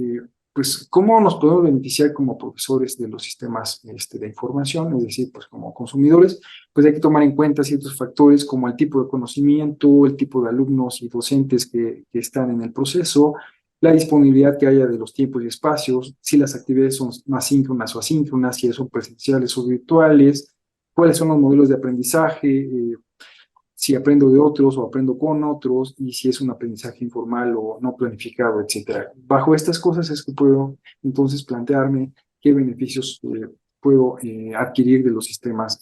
pues, ¿cómo nos podemos beneficiar como profesores de los sistemas de información? Es decir, pues como consumidores, pues hay que tomar en cuenta ciertos factores como el tipo de conocimiento, el tipo de alumnos y docentes que están en el proceso, la disponibilidad que haya de los tiempos y espacios, si las actividades son más síncronas o asíncronas, si son presenciales o virtuales, cuáles son los modelos de aprendizaje, si aprendo de otros o aprendo con otros, y si es un aprendizaje informal o no planificado, etcétera. Bajo estas cosas es que puedo entonces plantearme qué beneficios puedo adquirir de los sistemas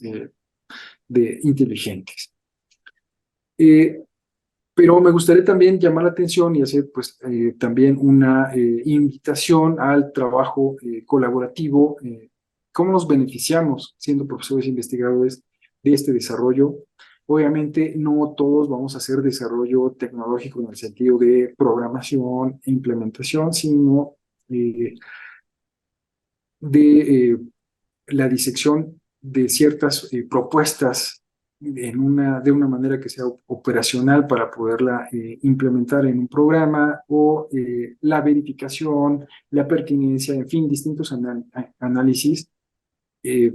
inteligentes. Pero me gustaría también llamar la atención y hacer pues también una invitación al trabajo colaborativo. ¿Cómo nos beneficiamos siendo profesores e investigadores de este desarrollo? Obviamente no todos vamos a hacer desarrollo tecnológico en el sentido de programación e implementación, sino de la disección de ciertas propuestas de una manera que sea operacional para poderla implementar en un programa o la verificación, la pertinencia, en fin, distintos análisis eh,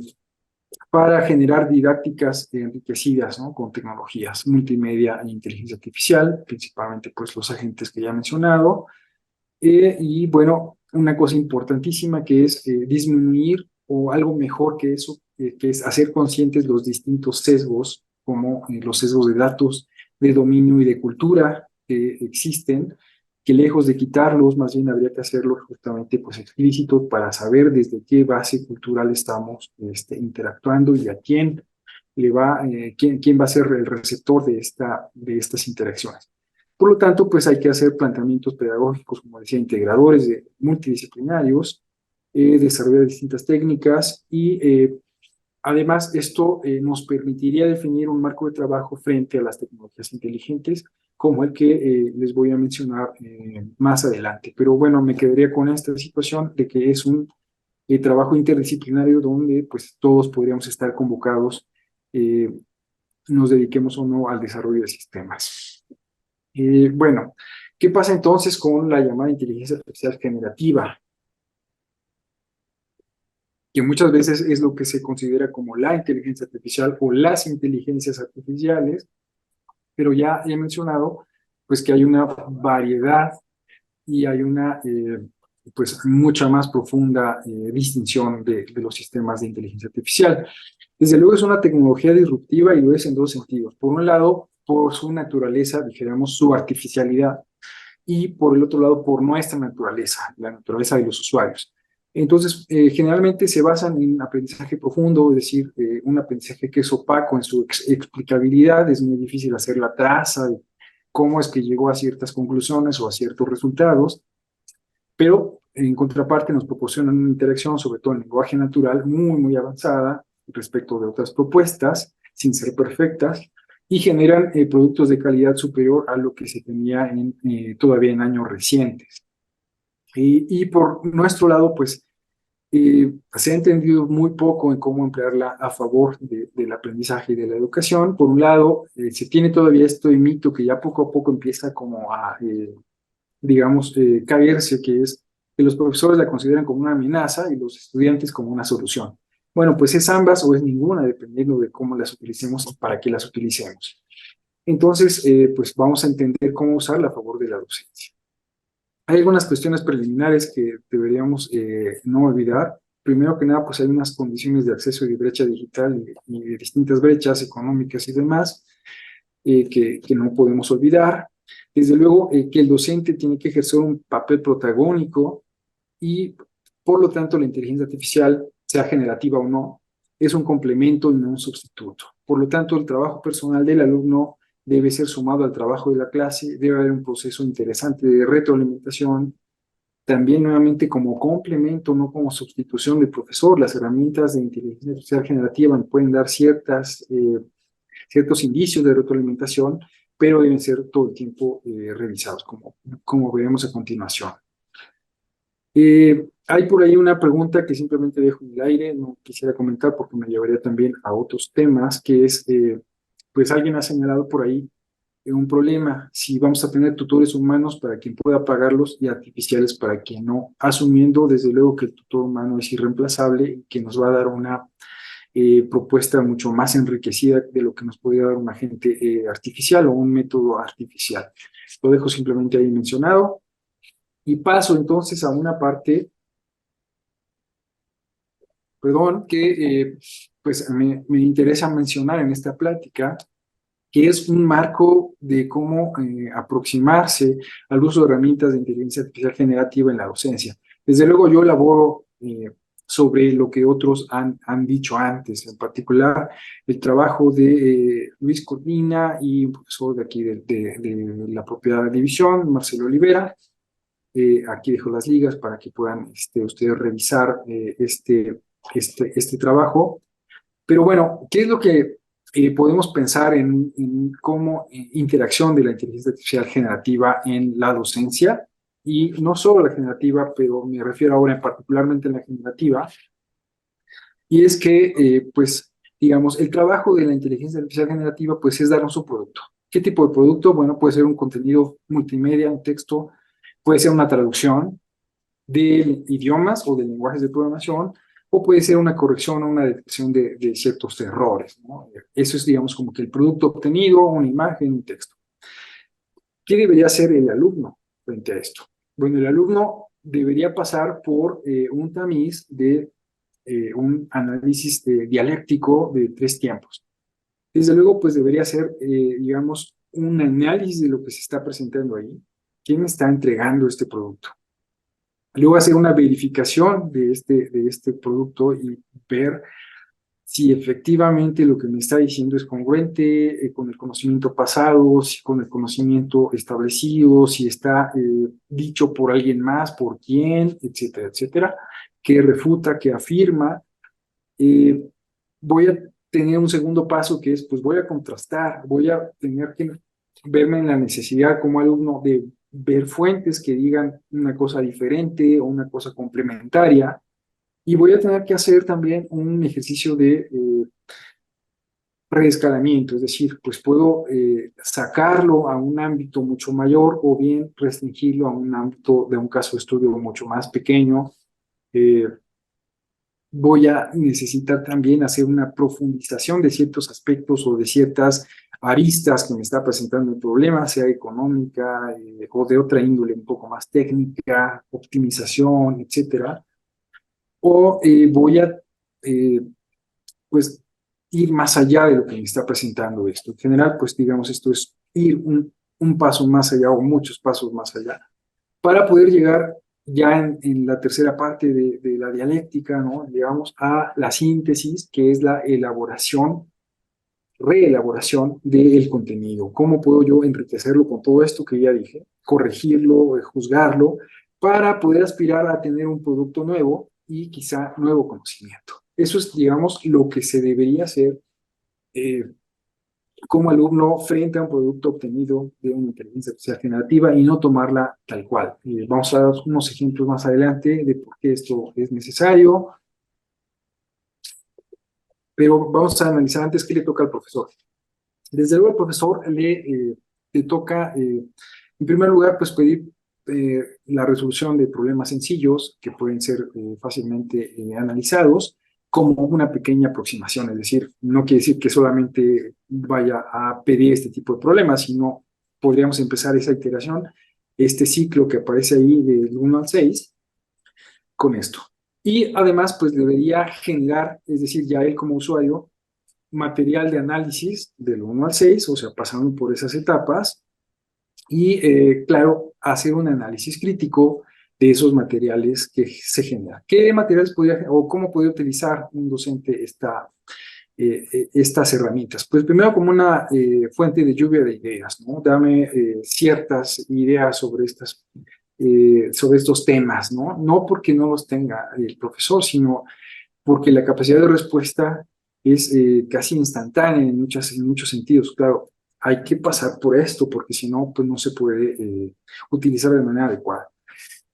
para generar didácticas enriquecidas, ¿no? Con tecnologías multimedia e inteligencia artificial, principalmente pues los agentes que ya he mencionado. Y bueno, una cosa importantísima que es disminuir o algo mejor que eso, que es hacer conscientes los distintos sesgos, como los sesgos de datos, de dominio y de cultura que existen, que lejos de quitarlos, más bien habría que hacerlos justamente pues explícitos para saber desde qué base cultural estamos interactuando y a quién quién va a ser el receptor de estas interacciones. Por lo tanto, pues hay que hacer planteamientos pedagógicos, como decía, integradores, multidisciplinarios, desarrollar distintas técnicas y además esto nos permitiría definir un marco de trabajo frente a las tecnologías inteligentes, como el que les voy a mencionar más adelante. Pero bueno, me quedaría con esta situación de que es un trabajo interdisciplinario donde pues todos podríamos estar convocados, nos dediquemos o no al desarrollo de sistemas. Bueno, ¿qué pasa entonces con la llamada inteligencia artificial generativa? Que muchas veces es lo que se considera como la inteligencia artificial o las inteligencias artificiales, pero ya he mencionado pues que hay una variedad y hay una pues mucha más profunda distinción de los sistemas de inteligencia artificial. Desde luego es una tecnología disruptiva y lo es en dos sentidos. Por un lado, por su naturaleza, dijéramos su artificialidad, y por el otro lado, por nuestra naturaleza, la naturaleza de los usuarios. Entonces, generalmente se basan en aprendizaje profundo, es decir, un aprendizaje que es opaco en su explicabilidad, es muy difícil hacer la traza de cómo es que llegó a ciertas conclusiones o a ciertos resultados, pero en contraparte nos proporcionan una interacción, sobre todo en lenguaje natural, muy, muy avanzada respecto de otras propuestas, sin ser perfectas, y generan productos de calidad superior a lo que se tenía todavía en años recientes. Y por nuestro lado, pues, se ha entendido muy poco en cómo emplearla a favor del aprendizaje y de la educación. Por un lado, se tiene todavía este mito que ya poco a poco empieza como a, digamos, caerse, que es que los profesores la consideran como una amenaza y los estudiantes como una solución. Bueno, pues es ambas o es ninguna, dependiendo de cómo las utilicemos y para qué las utilicemos. Entonces, pues vamos a entender cómo usarla a favor de la docencia. Hay algunas cuestiones preliminares que deberíamos no olvidar. Primero que nada, pues hay unas condiciones de acceso y de brecha digital y de distintas brechas económicas y demás que no podemos olvidar. Desde luego que el docente tiene que ejercer un papel protagónico y por lo tanto la inteligencia artificial, sea generativa o no, es un complemento y no un sustituto. Por lo tanto, el trabajo personal del alumno debe ser sumado al trabajo de la clase, debe haber un proceso interesante de retroalimentación, también nuevamente como complemento, no como sustitución del profesor. Las herramientas de inteligencia artificial generativa pueden dar ciertos indicios de retroalimentación, pero deben ser todo el tiempo revisados, como veremos a continuación. Hay por ahí una pregunta que simplemente dejo en el aire, no quisiera comentar porque me llevaría también a otros temas, que es, pues alguien ha señalado por ahí un problema si vamos a tener tutores humanos para quien pueda pagarlos y artificiales para quien no, asumiendo desde luego que el tutor humano es irreemplazable y que nos va a dar una propuesta mucho más enriquecida de lo que nos podría dar un agente artificial o un método artificial. Lo dejo simplemente ahí mencionado y paso entonces a una parte, perdón, que pues me interesa mencionar en esta plática, que es un marco de cómo aproximarse al uso de herramientas de inteligencia artificial generativa en la docencia. Desde luego yo elaboro sobre lo que otros han dicho antes, en particular el trabajo de Luis Cordina y un profesor de aquí de la propia división, Marcelo Olivera. Aquí dejo las ligas para que puedan ustedes revisar este trabajo. Pero bueno, ¿qué es lo que podemos pensar en cómo interacción de la inteligencia artificial generativa en la docencia? Y no solo la generativa, pero me refiero ahora particularmente en la generativa. Y es que, pues, digamos, el trabajo de la inteligencia artificial generativa, pues, es darnos un producto. ¿Qué tipo de producto? Bueno, puede ser un contenido multimedia, un texto, puede ser una traducción de idiomas o de lenguajes de programación, o puede ser una corrección o una detección de ciertos errores, ¿no? Eso es, digamos, como que el producto obtenido, una imagen, un texto. ¿Qué debería hacer el alumno frente a esto? Bueno, el alumno debería pasar por un tamiz de un análisis dialéctico de 3 tiempos. Desde luego, pues debería ser, digamos, un análisis de lo que se está presentando ahí. ¿Quién está entregando este producto? Luego hacer una verificación de este producto y ver si efectivamente lo que me está diciendo es congruente con el conocimiento pasado, si con el conocimiento establecido, si está dicho por alguien más, por quién, etcétera, etcétera, que refuta, que afirma. Voy a tener un segundo paso que es, pues voy a contrastar, voy a tener que verme en la necesidad como alumno de ver fuentes que digan una cosa diferente o una cosa complementaria, y voy a tener que hacer también un ejercicio de reescalamiento, es decir, pues puedo sacarlo a un ámbito mucho mayor o bien restringirlo a un ámbito de un caso de estudio mucho más pequeño. Voy a necesitar también hacer una profundización de ciertos aspectos o de ciertas aristas que me está presentando el problema, sea económica o de otra índole un poco más técnica, optimización, etcétera. O voy a, pues, ir más allá de lo que me está presentando esto. En general, pues, digamos, esto es ir un paso más allá o muchos pasos más allá para poder llegar ya en la tercera parte de la dialéctica, ¿no? Llegamos a la síntesis, que es la elaboración, reelaboración del contenido. ¿Cómo puedo yo enriquecerlo con todo esto que ya dije? Corregirlo, juzgarlo, para poder aspirar a tener un producto nuevo y quizá nuevo conocimiento. Eso es, digamos, lo que se debería hacer como alumno frente a un producto obtenido de una inteligencia artificial generativa y no tomarla tal cual. Vamos a dar unos ejemplos más adelante de por qué esto es necesario, pero vamos a analizar antes qué le toca al profesor. Desde luego al profesor le toca, en primer lugar, pues pedir la resolución de problemas sencillos que pueden ser fácilmente analizados como una pequeña aproximación, es decir, no quiere decir que solamente vaya a pedir este tipo de problemas, sino podríamos empezar esa iteración, este ciclo que aparece ahí del 1 al 6, con esto. Y además, pues debería generar, es decir, ya él como usuario, material de análisis del 1 al 6, o sea, pasando por esas etapas, y claro, hacer un análisis crítico de esos materiales que se generan. ¿Qué materiales podría, o cómo podría utilizar un docente estas herramientas? Pues primero como una fuente de lluvia de ideas, ¿no? Dame ciertas ideas sobre estos temas, ¿no? No porque no los tenga el profesor, sino porque la capacidad de respuesta es casi instantánea en muchos sentidos. Claro, hay que pasar por esto, porque si no, pues no se puede utilizar de manera adecuada.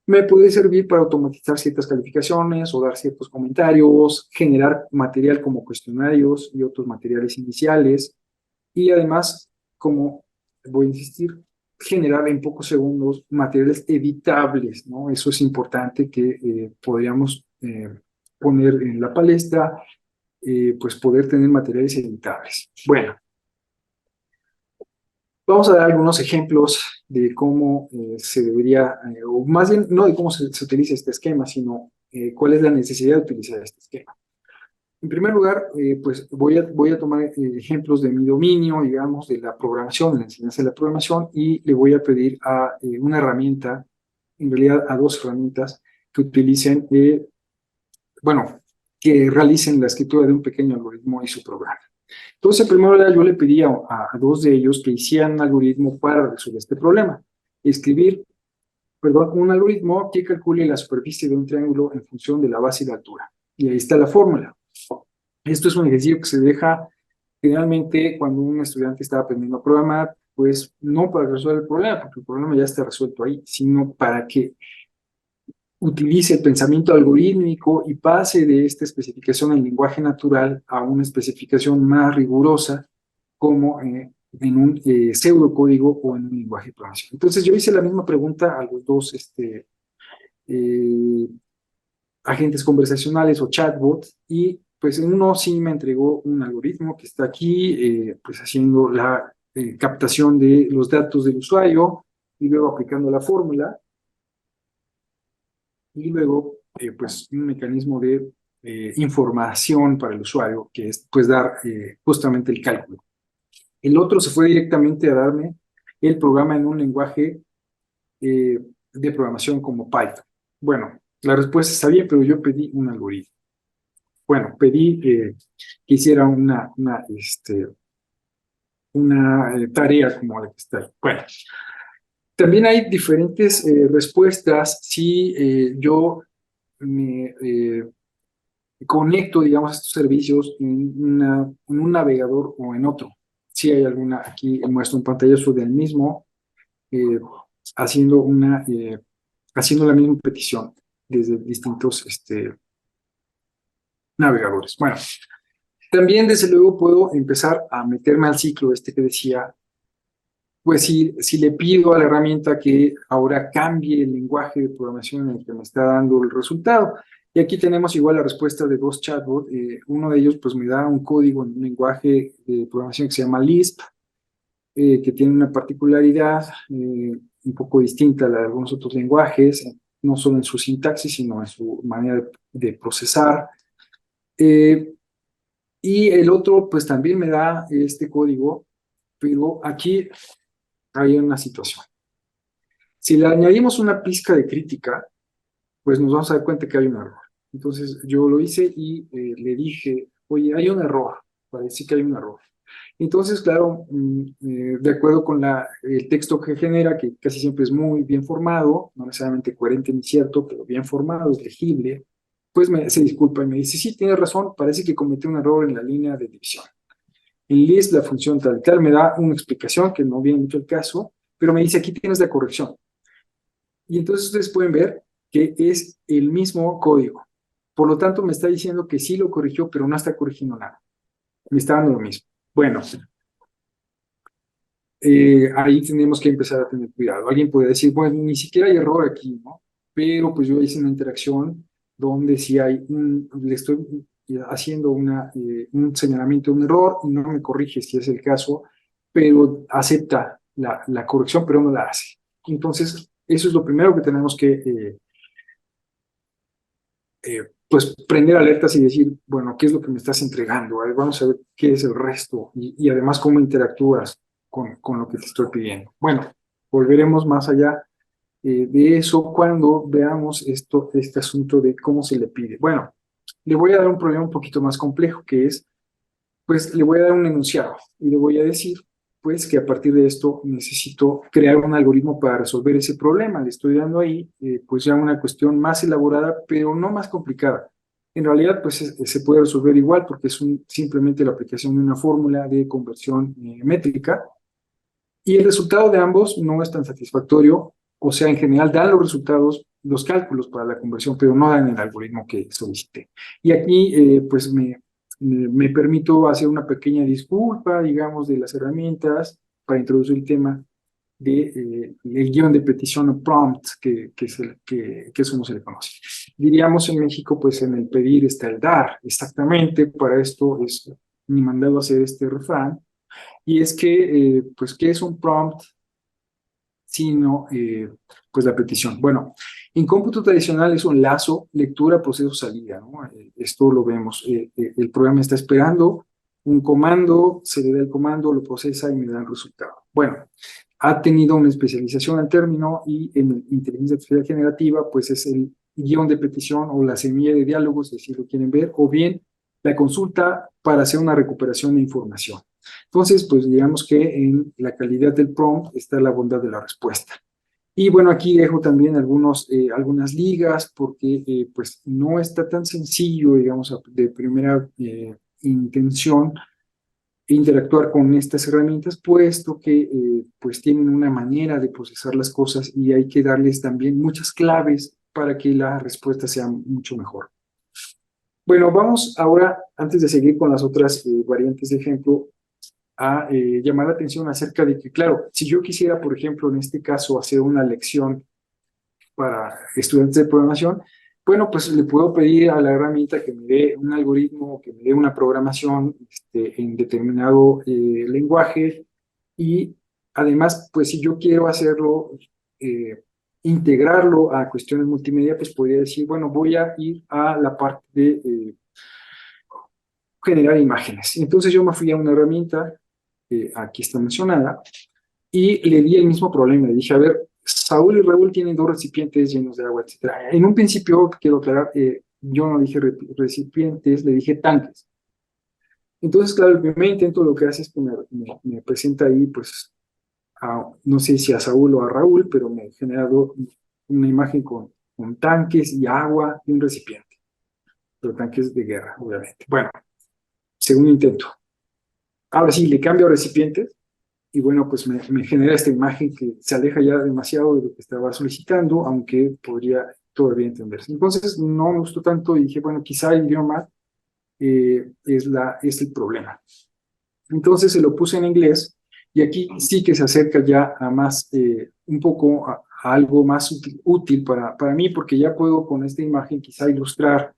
Me puede servir para automatizar ciertas calificaciones o dar ciertos comentarios, generar material como cuestionarios y otros materiales iniciales, y además como voy a insistir, generar en pocos segundos materiales editables, ¿no? Eso es importante que podríamos poner en la palestra, pues poder tener materiales editables. Bueno, vamos a dar algunos ejemplos de cómo se debería, o más bien no de cómo se utiliza este esquema, sino cuál es la necesidad de utilizar este esquema. En primer lugar, pues voy a tomar ejemplos de mi dominio, digamos, de la programación, de la enseñanza de la programación, y le voy a pedir a una herramienta, en realidad a dos herramientas, que utilicen, bueno, que realicen la escritura de un pequeño algoritmo y su programa. Entonces, en primer lugar, yo le pedí a dos de ellos que hicieran un algoritmo para resolver este problema. Escribir, perdón, un algoritmo que calcule la superficie de un triángulo en función de la base y la altura. Y ahí está la fórmula. Esto es un ejercicio que se deja generalmente cuando un estudiante está aprendiendo a programar, pues no para resolver el problema, porque el problema ya está resuelto ahí, sino para que utilice el pensamiento algorítmico y pase de esta especificación en lenguaje natural a una especificación más rigurosa, como en un pseudocódigo o en un lenguaje de programación. Entonces yo hice la misma pregunta a los dos agentes conversacionales o chatbots, y pues uno sí me entregó un algoritmo que está aquí, pues haciendo la captación de los datos del usuario y luego aplicando la fórmula, y luego pues un mecanismo de información para el usuario, que es pues dar justamente el cálculo. El otro se fue directamente a darme el programa en un lenguaje de programación como Python. Bueno, la respuesta está bien, pero yo pedí un algoritmo. Bueno, pedí que hiciera una tarea como la que está ahí. Bueno, también hay diferentes respuestas si yo me conecto, digamos, a estos servicios en un navegador o en otro. Si hay alguna, aquí muestro un pantallazo del mismo, haciendo la misma petición desde distintos navegadores. Bueno, también desde luego puedo empezar a meterme al ciclo que decía, pues si le pido a la herramienta que ahora cambie el lenguaje de programación en el que me está dando el resultado. Y aquí tenemos igual la respuesta de dos chatbots. Uno de ellos pues me da un código en un lenguaje de programación que se llama Lisp, que tiene una particularidad un poco distinta a la de algunos otros lenguajes, no solo en su sintaxis, sino en su manera de procesar. Y el otro pues también me da este código, pero aquí hay una situación. Si le añadimos una pizca de crítica, pues nos vamos a dar cuenta que hay un error. Entonces yo lo hice y le dije, oye, hay un error, parece que hay un error. Entonces, claro, de acuerdo con el texto que genera, que casi siempre es muy bien formado, no necesariamente coherente ni cierto, pero bien formado, es legible, pues se disculpa y me dice, sí, tienes razón, parece que cometí un error en la línea de división. En list, la función tal y tal, me da una explicación que no viene mucho el caso, pero me dice, aquí tienes la corrección. Y entonces ustedes pueden ver que es el mismo código. Por lo tanto, me está diciendo que sí lo corrigió, pero no está corrigiendo nada. Me está dando lo mismo. Bueno, ahí tenemos que empezar a tener cuidado. Alguien puede decir, bueno, ni siquiera hay error aquí, ¿no? Pero pues yo hice una interacción donde sí le estoy haciendo un señalamiento de un error y no me corrige si es el caso, pero acepta la corrección, pero no la hace. Entonces, eso es lo primero que tenemos que pues prender alertas y decir, bueno, ¿qué es lo que me estás entregando? A ver, vamos a ver qué es el resto y además cómo interactúas con lo que te estoy pidiendo. Bueno, volveremos más allá de eso cuando veamos este asunto de cómo se le pide. Bueno, le voy a dar un problema un poquito más complejo, que es, pues le voy a dar un enunciado y le voy a decir, pues que a partir de esto necesito crear un algoritmo para resolver ese problema. Le estoy dando ahí, pues ya una cuestión más elaborada, pero no más complicada. En realidad, pues se puede resolver igual porque es simplemente la aplicación de una fórmula de conversión métrica, y el resultado de ambos no es tan satisfactorio. O sea, en general dan los resultados, los cálculos para la conversión, pero no dan el algoritmo que solicité. Y aquí, pues me permito hacer una pequeña disculpa, digamos, de las herramientas, para introducir el tema de el guión de petición o prompt, que es como se le conoce. Diríamos en México, pues en el pedir está el dar. Exactamente, para esto es mi mandado a hacer este refrán, y es que, pues, ¿qué es un prompt? Sino, pues, la petición. Bueno, en cómputo tradicional es un lazo, lectura, proceso, salida, ¿no? Esto lo vemos. El programa está esperando un comando, se le da el comando, lo procesa y me da el resultado. Bueno, ha tenido una especialización al término, y en inteligencia artificial generativa, pues es el guión de petición o la semilla de diálogos, si así lo quieren ver, o bien la consulta para hacer una recuperación de información. Entonces, pues digamos que en la calidad del prompt está la bondad de la respuesta. Y bueno, aquí dejo también algunas ligas, porque pues no está tan sencillo, digamos, de primera intención interactuar con estas herramientas, puesto que pues tienen una manera de procesar las cosas, y hay que darles también muchas claves para que la respuesta sea mucho mejor. Bueno, vamos ahora, antes de seguir con las otras variantes de ejemplo, a llamar la atención acerca de que, claro, si yo quisiera, por ejemplo, en este caso, hacer una lección para estudiantes de programación, bueno, pues le puedo pedir a la herramienta que me dé un algoritmo, que me dé una programación en determinado lenguaje, y además, pues si yo quiero hacerlo, eh, integrarlo a cuestiones multimedia, pues podría decir, bueno, voy a ir a la parte de generar imágenes. Entonces yo me fui a una herramienta, aquí está mencionada, y le di el mismo problema. Le dije, a ver, Saúl y Raúl tienen dos recipientes llenos de agua, etc. En un principio, quiero aclarar, yo no dije recipientes, le dije tanques. Entonces, claro, el primer intento lo que hace es que me presenta ahí, pues, no sé si a Saúl o a Raúl, pero me ha generado una imagen con tanques y agua y un recipiente. Pero tanques de guerra, obviamente. Bueno, segundo intento. Ahora sí, le cambio a recipientes, y bueno, pues me genera esta imagen que se aleja ya demasiado de lo que estaba solicitando, aunque podría todavía entenderse. Entonces no me gustó tanto, y dije, bueno, quizá el idioma es el problema. Entonces se lo puse en inglés, y aquí sí que se acerca ya a más, un poco a algo más útil para mí, porque ya puedo con esta imagen quizá ilustrar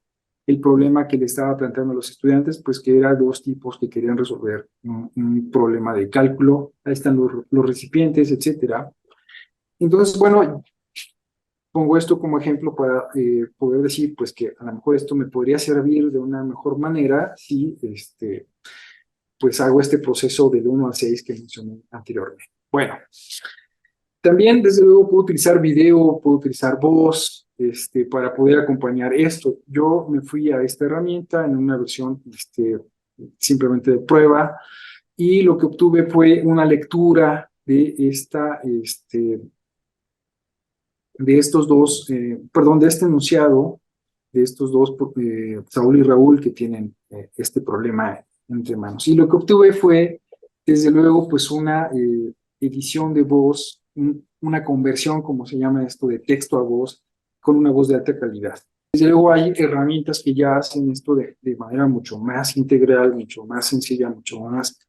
el problema que le estaba planteando a los estudiantes, pues que eran dos tipos que querían resolver un problema de cálculo. Ahí están los recipientes, etcétera. Entonces, bueno, pongo esto como ejemplo para poder decir, pues, que a lo mejor esto me podría servir de una mejor manera si, pues, hago este proceso del 1 al 6 que mencioné anteriormente. Bueno, también, desde luego, puedo utilizar video, puedo utilizar voz, para poder acompañar esto. Yo me fui a esta herramienta en una versión simplemente de prueba, y lo que obtuve fue una lectura de estos dos, perdón, de este enunciado, de estos dos, Saúl y Raúl, que tienen este problema entre manos. Y lo que obtuve fue, desde luego, pues una edición de voz, una conversión, como se llama esto, de texto a voz, con una voz de alta calidad. Desde luego hay herramientas que ya hacen esto de manera mucho más integral, mucho más sencilla, mucho más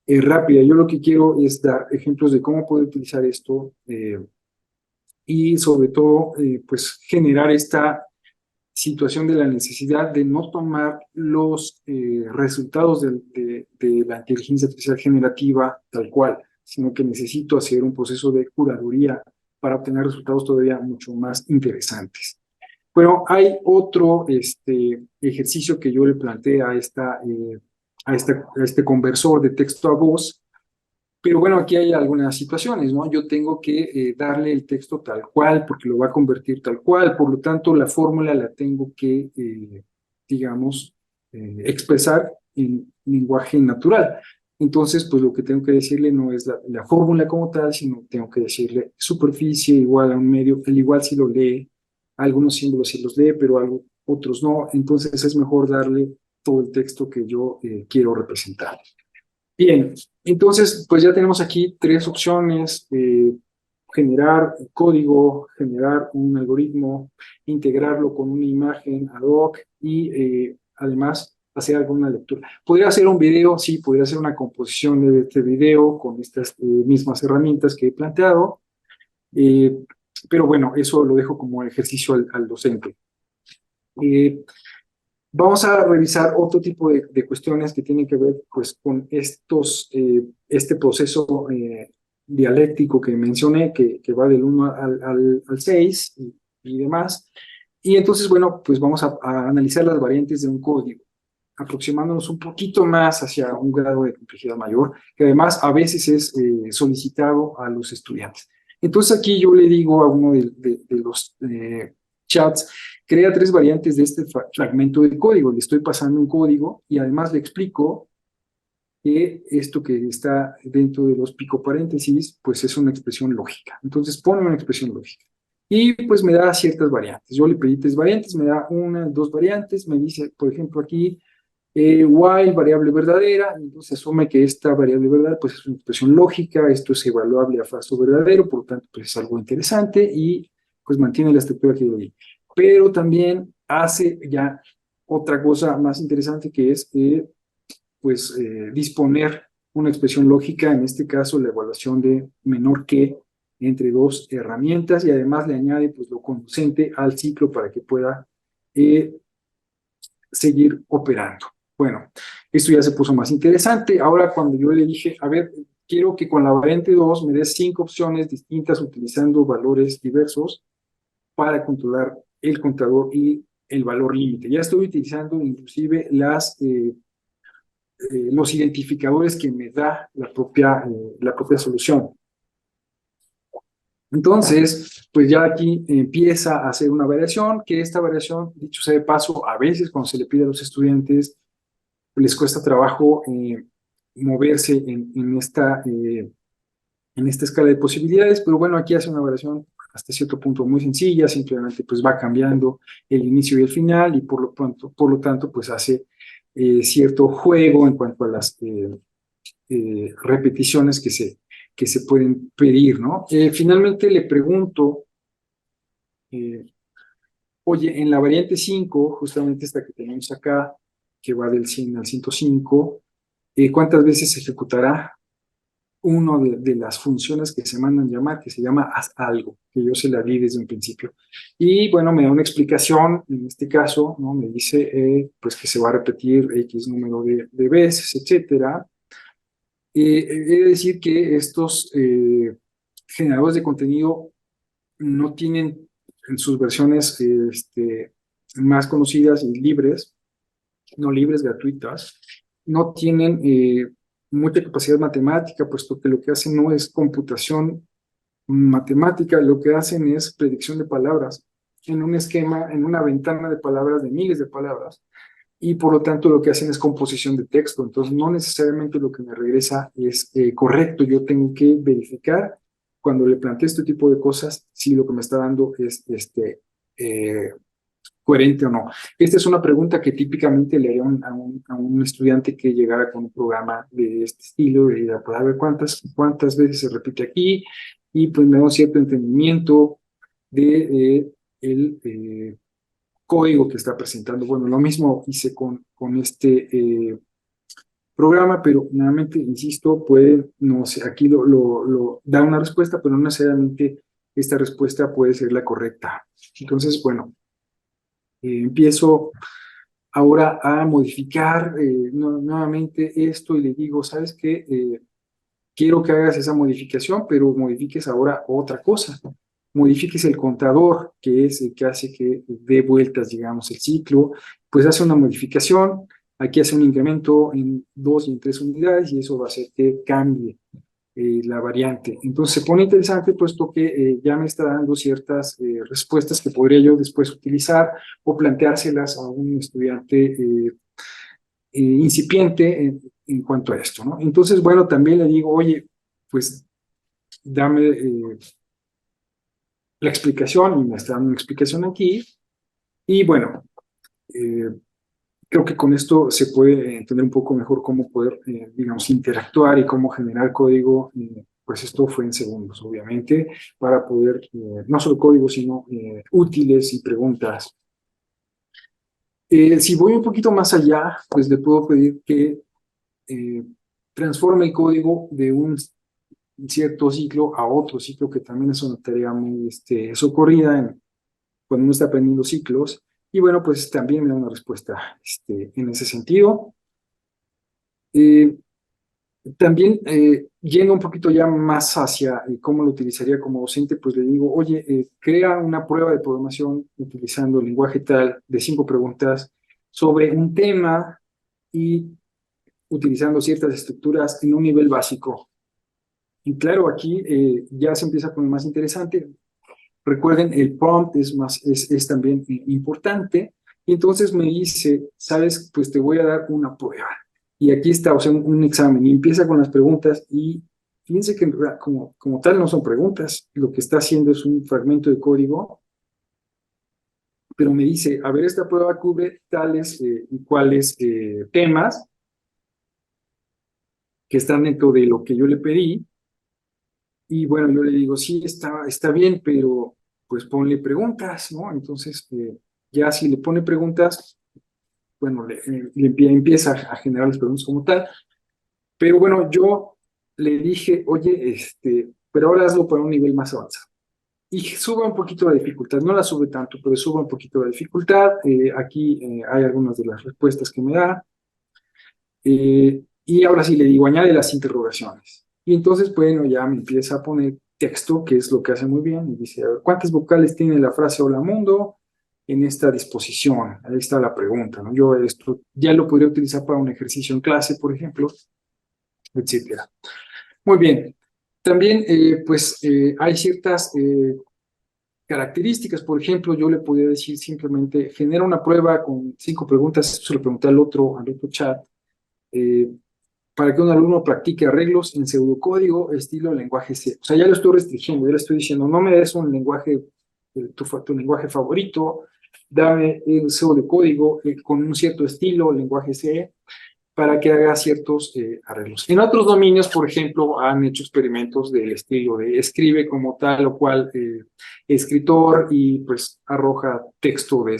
rápida. Yo lo que quiero es dar ejemplos de cómo puedo utilizar esto, y sobre todo, pues generar esta situación de la necesidad de no tomar los resultados de la inteligencia artificial generativa tal cual, sino que necesito hacer un proceso de curaduría para obtener resultados todavía mucho más interesantes. Bueno, hay otro ejercicio que yo le planteé a este conversor de texto a voz, pero bueno, aquí hay algunas situaciones, ¿no? Yo tengo que darle el texto tal cual, porque lo va a convertir tal cual, por lo tanto, la fórmula la tengo que, digamos, expresar en lenguaje natural. Entonces, pues lo que tengo que decirle no es la fórmula como tal, sino tengo que decirle superficie igual a un medio, el igual si lo lee, algunos símbolos sí los lee, pero otros no. Entonces es mejor darle todo el texto que yo quiero representar. Bien, entonces pues ya tenemos aquí tres opciones: generar código, generar un algoritmo, integrarlo con una imagen ad hoc, y además hacer alguna lectura. ¿Podría hacer un video? Sí, podría hacer una composición de este video con estas mismas herramientas que he planteado, pero bueno, eso lo dejo como ejercicio al docente. Vamos a revisar otro tipo de cuestiones que tienen que ver pues, con este proceso dialéctico que mencioné, que va del 1 al 6 y demás. Y entonces, bueno, pues vamos a analizar las variantes de un código, aproximándonos un poquito más hacia un grado de complejidad mayor, que además a veces es solicitado a los estudiantes. Entonces aquí yo le digo a uno de los chats, crea 3 variantes de este fragmento de código. Le estoy pasando un código y además le explico que esto que está dentro de los pico paréntesis, pues es una expresión lógica. Entonces pone una expresión lógica. Y pues me da ciertas variantes. Yo le pedí 3 variantes, me da 1, 2 variantes, me dice, por ejemplo, aquí, while, variable verdadera, entonces asume que esta variable verdadera pues es una expresión lógica, esto es evaluable a falso verdadero, por lo tanto pues es algo interesante y pues mantiene la estructura que yo di. Pero también hace ya otra cosa más interesante que es pues disponer una expresión lógica, en este caso la evaluación de menor que entre 2 herramientas y además le añade pues lo conducente al ciclo para que pueda seguir operando. Bueno, esto ya se puso más interesante. Ahora cuando yo le dije, a ver, quiero que con la variante 2 me des 5 opciones distintas utilizando valores diversos para controlar el contador y el valor límite. Ya estoy utilizando inclusive los identificadores que me da la propia solución. Entonces, pues ya aquí empieza a hacer una variación, que esta variación, dicho sea de paso, a veces cuando se le pide a los estudiantes, les cuesta trabajo moverse en esta escala de posibilidades, pero bueno, aquí hace una variación hasta cierto punto muy sencilla, simplemente pues va cambiando el inicio y el final y por lo tanto pues hace cierto juego en cuanto a las repeticiones que se pueden pedir, ¿no? Finalmente le pregunto, oye, en la variante 5, justamente esta que tenemos acá, que va del 100 al 105, ¿cuántas veces se ejecutará uno de las funciones que se mandan llamar, que se llama haz algo, que yo se la di desde un principio? Y bueno, me da una explicación, en este caso, ¿no? Me dice pues que se va a repetir X número de veces, etcétera. He de decir que estos generadores de contenido no tienen en sus versiones más conocidas y libres, no libres, gratuitas, no tienen mucha capacidad matemática, puesto que lo que hacen no es computación matemática, lo que hacen es predicción de palabras en un esquema, en una ventana de palabras, de miles de palabras, y por lo tanto lo que hacen es composición de texto. Entonces no necesariamente lo que me regresa es correcto. Yo tengo que verificar cuando le planteo este tipo de cosas si lo que me está dando es coherente o no. Esta es una pregunta que típicamente le haría a un estudiante que llegara con un programa de este estilo, y diría, pues a ver cuántas veces se repite aquí, y pues me da un cierto entendimiento de el código que está presentando. Bueno, lo mismo hice con este programa, pero nuevamente, insisto, puede, no sé, aquí lo da una respuesta, pero no necesariamente esta respuesta puede ser la correcta. Entonces, bueno, empiezo ahora a modificar nuevamente esto y le digo, ¿sabes qué? Quiero que hagas esa modificación, pero modifiques ahora otra cosa. Modifiques el contador, que es el que hace que dé vueltas, digamos, el ciclo, pues hace una modificación, aquí hace un incremento en 2 y en 3 unidades y eso va a hacer que cambie la variante. Entonces se pone interesante puesto que ya me está dando ciertas respuestas que podría yo después utilizar o planteárselas a un estudiante incipiente en cuanto a esto, ¿no? Entonces, bueno, también le digo, oye, pues dame la explicación, y me está dando una explicación aquí, y bueno, creo que con esto se puede entender un poco mejor cómo poder, digamos, interactuar y cómo generar código. Pues esto fue en segundos, obviamente, para poder, no solo código, sino útiles y preguntas. Si voy un poquito más allá, pues le puedo pedir que transforme el código de un cierto ciclo a otro ciclo, que también es una tarea muy socorrida cuando uno está aprendiendo ciclos. Y bueno, pues también me da una respuesta en ese sentido. También, yendo un poquito ya más hacia cómo lo utilizaría como docente, pues le digo, oye, crea una prueba de programación utilizando el lenguaje tal de 5 preguntas sobre un tema y utilizando ciertas estructuras en un nivel básico. Y claro, aquí ya se empieza a poner más interesante. Recuerden, el prompt es también importante. Y entonces me dice, sabes, pues te voy a dar una prueba. Y aquí está, o sea, un examen. Y empieza con las preguntas. Y fíjense que como tal no son preguntas. Lo que está haciendo es un fragmento de código. Pero me dice, a ver, esta prueba cubre tales y cuáles temas que están dentro de lo que yo le pedí. Y bueno, yo le digo, sí, está bien, pero pues ponle preguntas, ¿no? Entonces, ya si le pone preguntas, bueno, empieza a generar las preguntas como tal. Pero bueno, yo le dije, oye, pero ahora hazlo para un nivel más avanzado. Y suba un poquito la dificultad, no la sube tanto, pero suba un poquito la dificultad. Aquí hay algunas de las respuestas que me da. Y ahora sí le digo, añade las interrogaciones. Y entonces, bueno, ya me empieza a poner texto, que es lo que hace muy bien, y dice, a ver, ¿cuántas vocales tiene la frase hola mundo en esta disposición? Ahí está la pregunta, ¿no? Yo esto ya lo podría utilizar para un ejercicio en clase, por ejemplo, etcétera. Muy bien. También, hay ciertas características. Por ejemplo, yo le podría decir simplemente, genera una prueba con 5 preguntas, se lo pregunté al otro chat, para que un alumno practique arreglos en pseudocódigo estilo lenguaje C. O sea, ya lo estoy restringiendo, ya le estoy diciendo, no me des un lenguaje, tu lenguaje favorito, dame el pseudocódigo con un cierto estilo, lenguaje C, para que haga ciertos arreglos. En otros dominios, por ejemplo, han hecho experimentos del estilo de escribe como tal o cual escritor y pues arroja texto de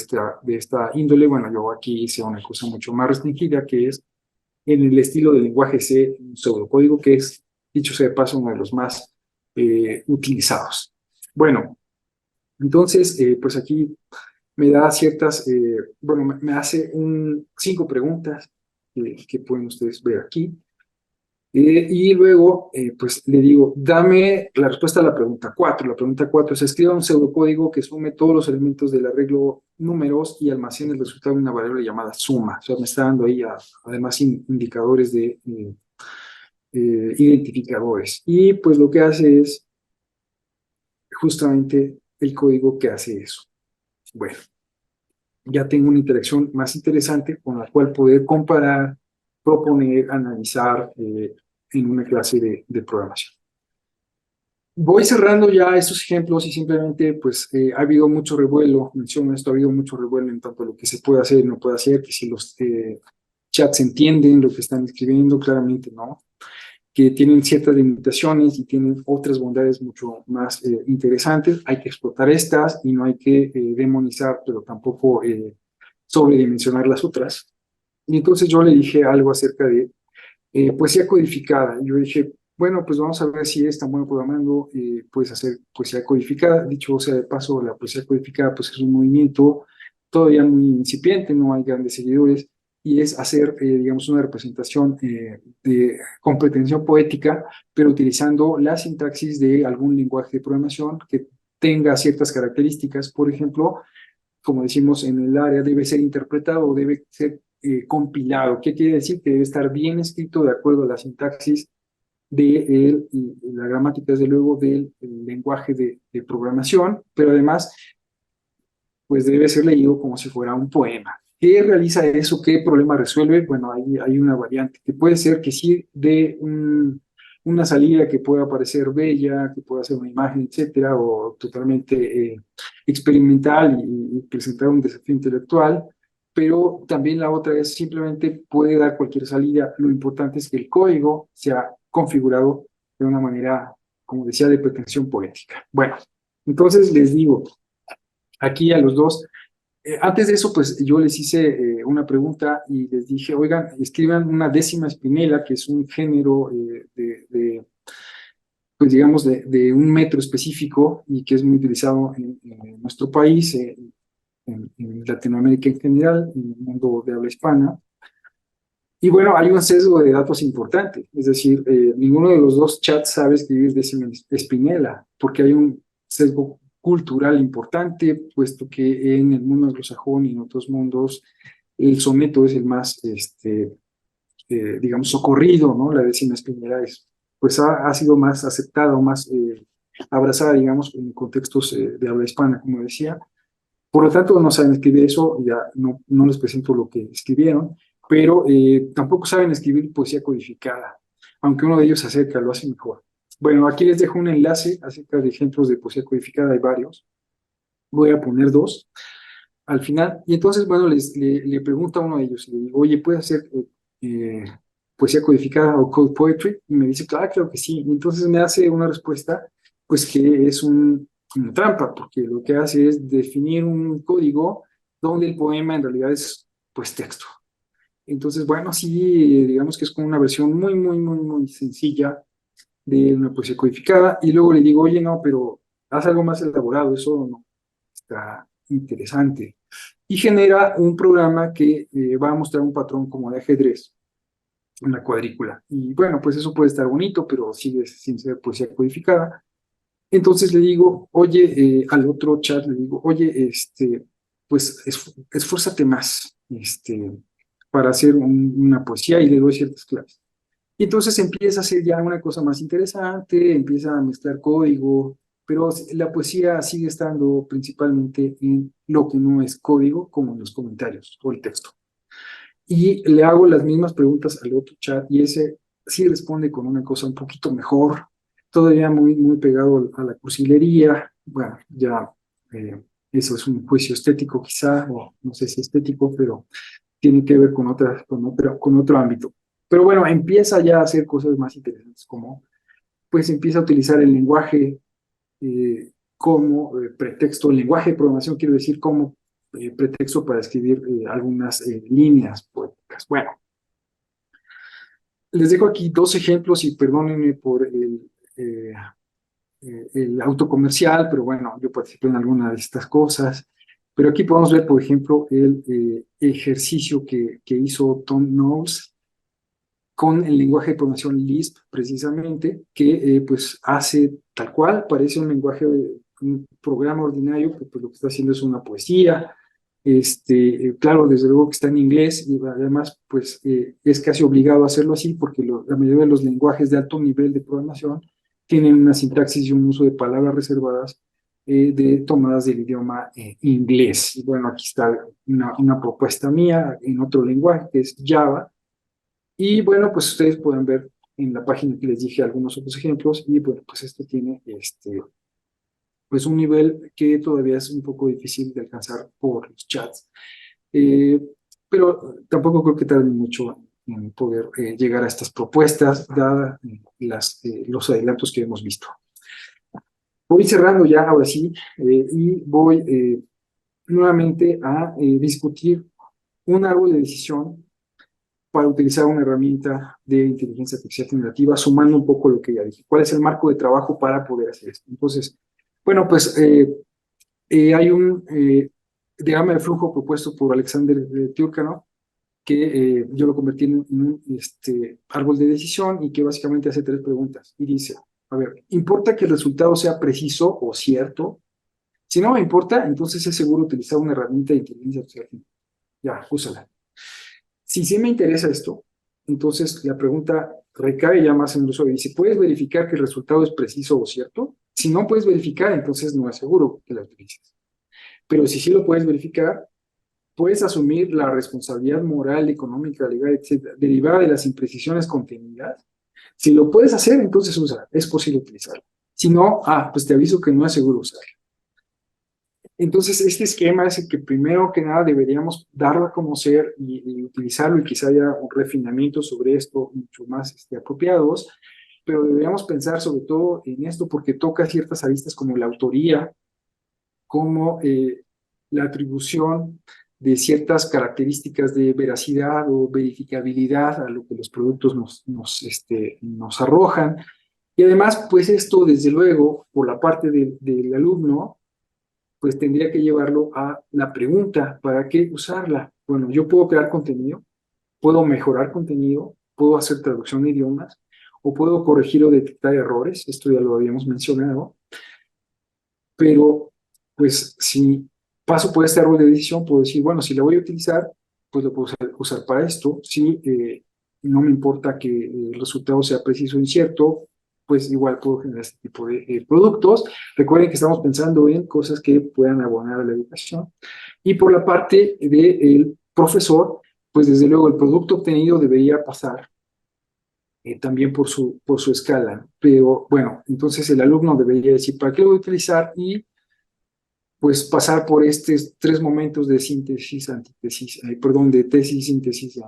esta índole. Bueno, yo aquí hice una cosa mucho más restringida, que es en el estilo del lenguaje C, un pseudocódigo, que es, dicho sea de paso, uno de los más utilizados. Bueno, entonces, pues aquí me da me hace 5 preguntas que pueden ustedes ver aquí. Y luego, pues le digo, dame la respuesta a la pregunta 4. La pregunta 4 es, escriba un pseudocódigo que sume todos los elementos del arreglo números y almacene el resultado de una variable llamada suma. O sea, me está dando ahí además indicadores de identificadores. Y pues lo que hace es justamente el código que hace eso. Bueno, ya tengo una interacción más interesante con la cual poder comparar, proponer, analizar en una clase de programación. Voy cerrando ya estos ejemplos y simplemente pues ha habido mucho revuelo, menciono esto, ha habido mucho revuelo en tanto a lo que se puede hacer y no puede hacer, que si los chats entienden lo que están escribiendo, claramente no, que tienen ciertas limitaciones y tienen otras bondades mucho más interesantes. Hay que explotar estas y no hay que demonizar, pero tampoco sobredimensionar las otras. Y entonces yo le dije algo acerca de poesía codificada. Yo dije, bueno, pues vamos a ver si es tan bueno programando, puedes hacer poesía codificada. Dicho sea de paso, la poesía codificada pues es un movimiento todavía muy incipiente, no hay grandes seguidores, y es hacer, digamos, una representación con pretensión poética, pero utilizando la sintaxis de algún lenguaje de programación que tenga ciertas características. Por ejemplo, como decimos en el área, debe ser interpretado, debe ser compilado. ¿Qué quiere decir? Que debe estar bien escrito de acuerdo a la sintaxis de la gramática, desde luego, del lenguaje de programación, pero además pues debe ser leído como si fuera un poema. ¿Qué realiza eso? ¿Qué problema resuelve? Bueno, hay una variante, que puede ser que sí de una salida que pueda parecer bella, que pueda ser una imagen, etcétera, o totalmente experimental y presentar un desafío intelectual, pero también la otra es simplemente puede dar cualquier salida. Lo importante es que el código sea configurado de una manera, como decía, de pretensión poética. Bueno, entonces les digo, aquí a los dos Antes de eso, pues yo les hice una pregunta y les dije, oigan, escriban una décima espinela, que es un género pues digamos, de un metro específico y que es muy utilizado en nuestro país, en Latinoamérica en general, en el mundo de habla hispana. Y bueno, hay un sesgo de datos importante, es decir, ninguno de los dos chats sabe escribir décima espinela, porque hay un sesgo cultural importante, puesto que en el mundo anglosajón y en otros mundos el soneto es el más, digamos, socorrido, ¿no? La décima espinela es, pues ha sido más aceptada o más abrazada, digamos, en contextos de habla hispana, como decía. Por lo tanto, no saben escribir eso, ya no les presento lo que escribieron, pero tampoco saben escribir poesía codificada, aunque uno de ellos se acerca, lo hace mejor. Bueno, aquí les dejo un enlace acerca de ejemplos de poesía codificada, hay varios. Voy a poner dos al final. Y entonces, bueno, le pregunto a uno de ellos, le digo, oye, ¿puedes hacer eh, poesía codificada o code poetry? Y me dice, claro que sí. Y entonces me hace una respuesta, pues que es una trampa, porque lo que hace es definir un código donde el poema en realidad es, pues, texto. Entonces, bueno, sí, digamos que es como una versión muy sencilla de una poesía codificada. Y luego le digo, oye, no, pero haz algo más elaborado, eso no está interesante. Y genera un programa que va a mostrar un patrón como de ajedrez en la cuadrícula. Y bueno, pues eso puede estar bonito, pero sigue sin ser poesía codificada. Entonces le digo, oye, al otro chat le digo, oye, pues esfuérzate más, para hacer una poesía y le doy ciertas claves. Y entonces empieza a hacer ya una cosa más interesante, empieza a mezclar código, pero la poesía sigue estando principalmente en lo que no es código, como en los comentarios o el texto. Y le hago las mismas preguntas al otro chat y ese sí responde con una cosa un poquito mejor, todavía muy pegado a la cursilería. Bueno, ya eso es un juicio estético quizá, o no sé si estético, pero tiene que ver con otro ámbito. Pero bueno, empieza ya a hacer cosas más interesantes, como pues empieza a utilizar el lenguaje como pretexto, el lenguaje de programación, quiero decir, como pretexto para escribir algunas líneas poéticas. Bueno, les dejo aquí dos ejemplos y perdónenme por el autocomercial, pero bueno, yo participé en alguna de estas cosas. Pero aquí podemos ver, por ejemplo, el ejercicio que hizo Tom Knowles con el lenguaje de programación Lisp, precisamente, que pues hace tal cual, parece un lenguaje, un programa ordinario, pero pues lo que está haciendo es una poesía. Claro, desde luego que está en inglés y además pues es casi obligado a hacerlo así porque la mayoría de los lenguajes de alto nivel de programación tienen una sintaxis y un uso de palabras reservadas tomadas del idioma inglés. Y bueno, aquí está una propuesta mía en otro lenguaje que es Java. Y bueno, pues ustedes pueden ver en la página que les dije algunos otros ejemplos y bueno, pues esto tiene pues un nivel que todavía es un poco difícil de alcanzar por los chats. Eh, pero tampoco creo que tarde mucho en poder llegar a estas propuestas, dadas los adelantos que hemos visto. Voy cerrando ya, ahora sí, y voy nuevamente a discutir un árbol de decisión para utilizar una herramienta de inteligencia artificial generativa, sumando un poco lo que ya dije. ¿Cuál es el marco de trabajo para poder hacer esto? Entonces, bueno, pues hay un diagrama de flujo propuesto por Alexander Turkanov, que yo lo convertí en un árbol de decisión y que básicamente hace tres preguntas. Y dice, a ver, ¿importa que el resultado sea preciso o cierto? Si no me importa, entonces es seguro utilizar una herramienta de inteligencia artificial. Ya, úsala. Si sí me interesa esto, entonces la pregunta recae ya más en el usuario. Dice, ¿puedes verificar que el resultado es preciso o cierto? Si no puedes verificar, entonces no es seguro que la utilices. Pero si sí lo puedes verificar, puedes asumir la responsabilidad moral, económica, legal, etcétera, derivada de las imprecisiones contenidas. Si lo puedes hacer, entonces usa, es posible utilizarlo. Si no, pues te aviso que no es seguro usarlo. Entonces, este esquema es el que primero que nada deberíamos darlo a conocer y utilizarlo y quizá haya un refinamiento sobre esto mucho más apropiados, pero deberíamos pensar sobre todo en esto porque toca ciertas aristas como la autoría, como la atribución de ciertas características de veracidad o verificabilidad a lo que los productos nos arrojan. Y además, pues esto, desde luego, por la parte del alumno, pues tendría que llevarlo a la pregunta, ¿para qué usarla? Bueno, yo puedo crear contenido, puedo mejorar contenido, puedo hacer traducción de idiomas, o puedo corregir o detectar errores, esto ya lo habíamos mencionado, pero pues si paso por este árbol de decisión, puedo decir, bueno, si la voy a utilizar, pues lo puedo usar para esto. Si no me importa que el resultado sea preciso e incierto, pues igual puedo generar este tipo de productos. Recuerden que estamos pensando en cosas que puedan abonar a la educación. Y por la parte del profesor, pues desde luego el producto obtenido debería pasar también por su escala. Pero bueno, entonces el alumno debería decir, ¿para qué lo voy a utilizar? Y pues pasar por estos tres momentos de síntesis, antítesis, perdón, de tesis, síntesis,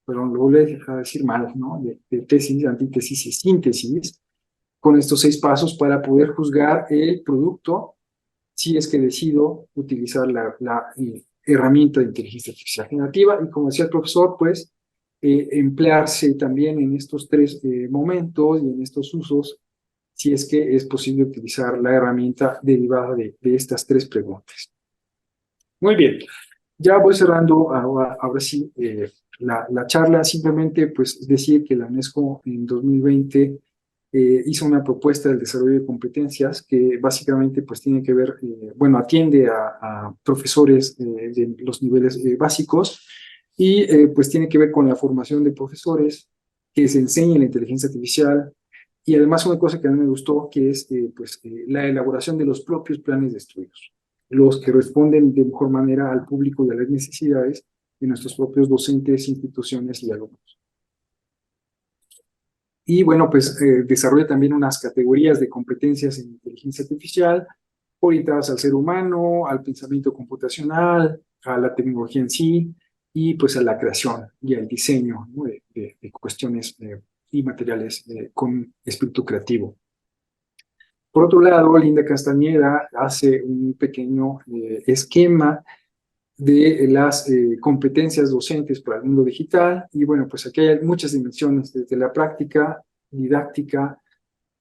perdón, lo voy a decir mal, ¿no? De tesis, antítesis y síntesis, con estos 6 pasos para poder juzgar el producto si es que decido utilizar la herramienta de inteligencia artificial generativa. Y como decía el profesor, pues emplearse también en estos 3 momentos y en estos usos si es que es posible utilizar la herramienta derivada de estas 3 preguntas. Muy bien, ya voy cerrando ahora sí la charla. Simplemente pues decir que la UNESCO en 2020 hizo una propuesta del desarrollo de competencias que básicamente pues tiene que ver, bueno, atiende a profesores de los niveles básicos y pues tiene que ver con la formación de profesores, que se enseñe la inteligencia artificial. Y además una cosa que a mí me gustó, que es la elaboración de los propios planes de estudios, los que responden de mejor manera al público y a las necesidades de nuestros propios docentes, instituciones y alumnos. Y bueno, pues desarrolla también unas categorías de competencias en inteligencia artificial orientadas al ser humano, al pensamiento computacional, a la tecnología en sí y pues a la creación y al diseño, ¿no? de cuestiones y materiales con espíritu creativo. Por otro lado, Linda Castañeda hace un pequeño esquema de las competencias docentes para el mundo digital, y bueno, pues aquí hay muchas dimensiones, desde la práctica didáctica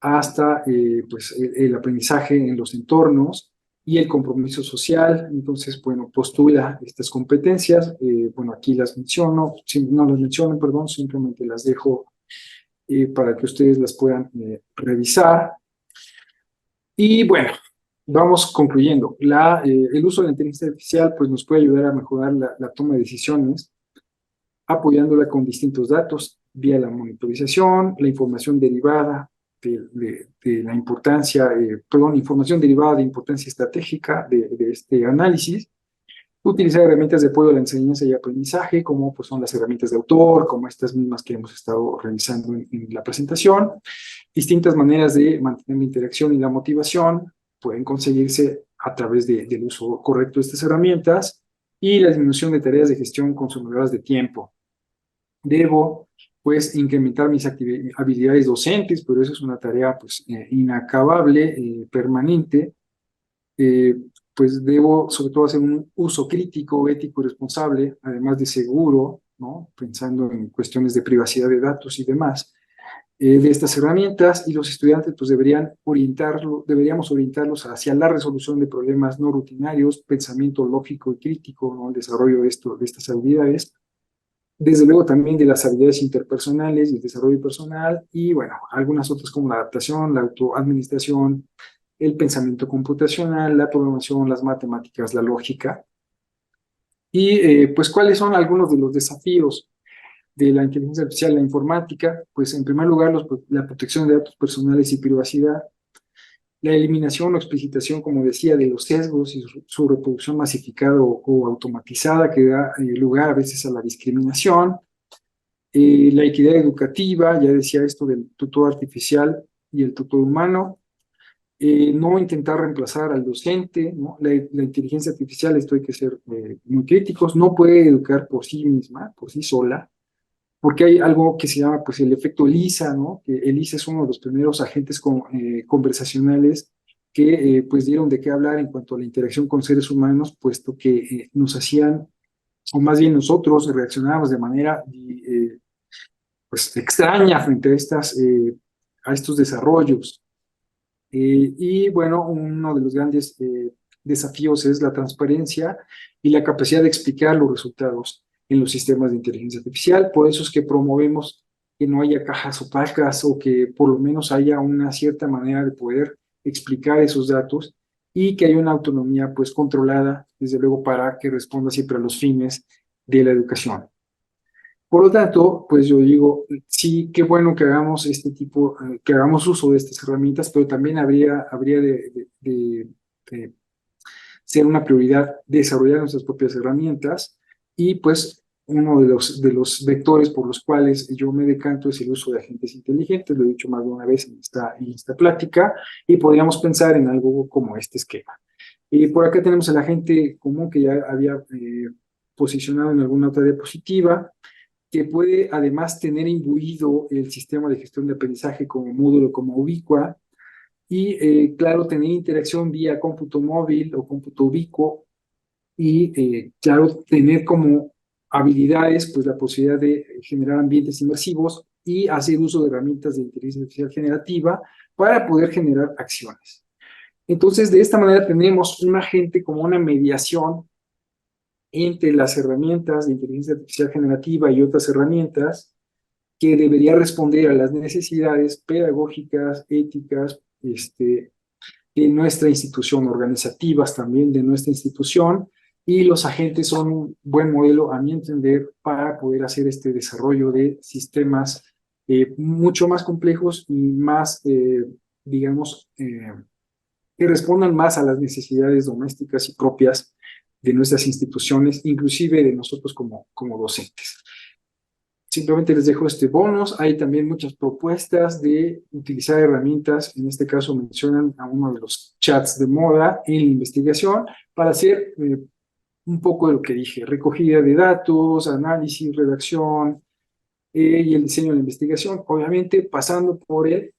hasta pues el aprendizaje en los entornos y el compromiso social. Entonces, bueno, postula estas competencias, bueno, aquí las menciono, no las menciono, perdón, simplemente las dejo para que ustedes las puedan revisar. Y bueno, vamos concluyendo. El uso de la inteligencia artificial pues, nos puede ayudar a mejorar la toma de decisiones, apoyándola con distintos datos, vía la monitorización, la información derivada de la importancia, información derivada de importancia estratégica de este análisis, utilizar herramientas de apoyo a la enseñanza y aprendizaje, como pues, son las herramientas de autor, como estas mismas que hemos estado revisando en la presentación. Distintas maneras de mantener la interacción y la motivación pueden conseguirse a través del uso correcto de estas herramientas y la disminución de tareas de gestión consumidoras de tiempo. Debo, pues, incrementar mis habilidades docentes, pero eso es una tarea, pues, inacabable, permanente. Pues debo, sobre todo, hacer un uso crítico, ético y responsable, además de seguro, ¿no? Pensando en cuestiones de privacidad de datos y demás, de estas herramientas, y los estudiantes pues deberíamos orientarlos hacia la resolución de problemas no rutinarios, pensamiento lógico y crítico, ¿no? El desarrollo de estas habilidades, desde luego también de las habilidades interpersonales y el desarrollo personal, y bueno, algunas otras como la adaptación, la autoadministración, el pensamiento computacional, la programación, las matemáticas, la lógica. Y pues, ¿cuáles son algunos de los desafíos de la inteligencia artificial, la informática? Pues en primer lugar, la protección de datos personales y privacidad, la eliminación o explicitación, como decía, de los sesgos y su reproducción masificada o automatizada que da lugar a veces a la discriminación, la equidad educativa, ya decía esto del tutor artificial y el tutor humano, no intentar reemplazar al docente, ¿no? La inteligencia artificial, esto hay que ser muy críticos, no puede educar por sí misma, por sí sola, porque hay algo que se llama pues el efecto ELIZA, ¿no? Que ELIZA es uno de los primeros agentes conversacionales que pues dieron de qué hablar en cuanto a la interacción con seres humanos, puesto que nos hacían, o más bien nosotros reaccionábamos de manera pues extraña frente a estos desarrollos. Y bueno, uno de los grandes desafíos es la transparencia y la capacidad de explicar los resultados en los sistemas de inteligencia artificial. Por eso es que promovemos que no haya cajas opacas o que por lo menos haya una cierta manera de poder explicar esos datos y que haya una autonomía pues controlada, desde luego, para que responda siempre a los fines de la educación. Por lo tanto, pues yo digo, sí, qué bueno que hagamos que hagamos uso de estas herramientas, pero también habría de ser una prioridad desarrollar nuestras propias herramientas y pues uno de los vectores por los cuales yo me decanto es el uso de agentes inteligentes, lo he dicho más de una vez en esta plática, y podríamos pensar en algo como este esquema. Y por acá tenemos el agente común que ya había posicionado en alguna otra diapositiva, que puede además tener imbuido el sistema de gestión de aprendizaje como módulo, como Ubiqua, y claro, tener interacción vía cómputo móvil o cómputo ubicuo, y claro, tener como habilidades pues la posibilidad de generar ambientes inmersivos y hacer uso de herramientas de inteligencia artificial generativa para poder generar acciones. Entonces, de esta manera tenemos un agente como una mediación entre las herramientas de inteligencia artificial generativa y otras herramientas que debería responder a las necesidades pedagógicas, éticas, de nuestra institución, organizativas también de nuestra institución, y los agentes son un buen modelo, a mi entender, para poder hacer este desarrollo de sistemas mucho más complejos y más, digamos, que respondan más a las necesidades domésticas y propias de nuestras instituciones, inclusive de nosotros como docentes. Simplemente les dejo este bonus. Hay también muchas propuestas de utilizar herramientas. En este caso mencionan a uno de los chats de moda en la investigación para hacer un poco de lo que dije: recogida de datos, análisis, redacción y el diseño de la investigación, obviamente pasando por el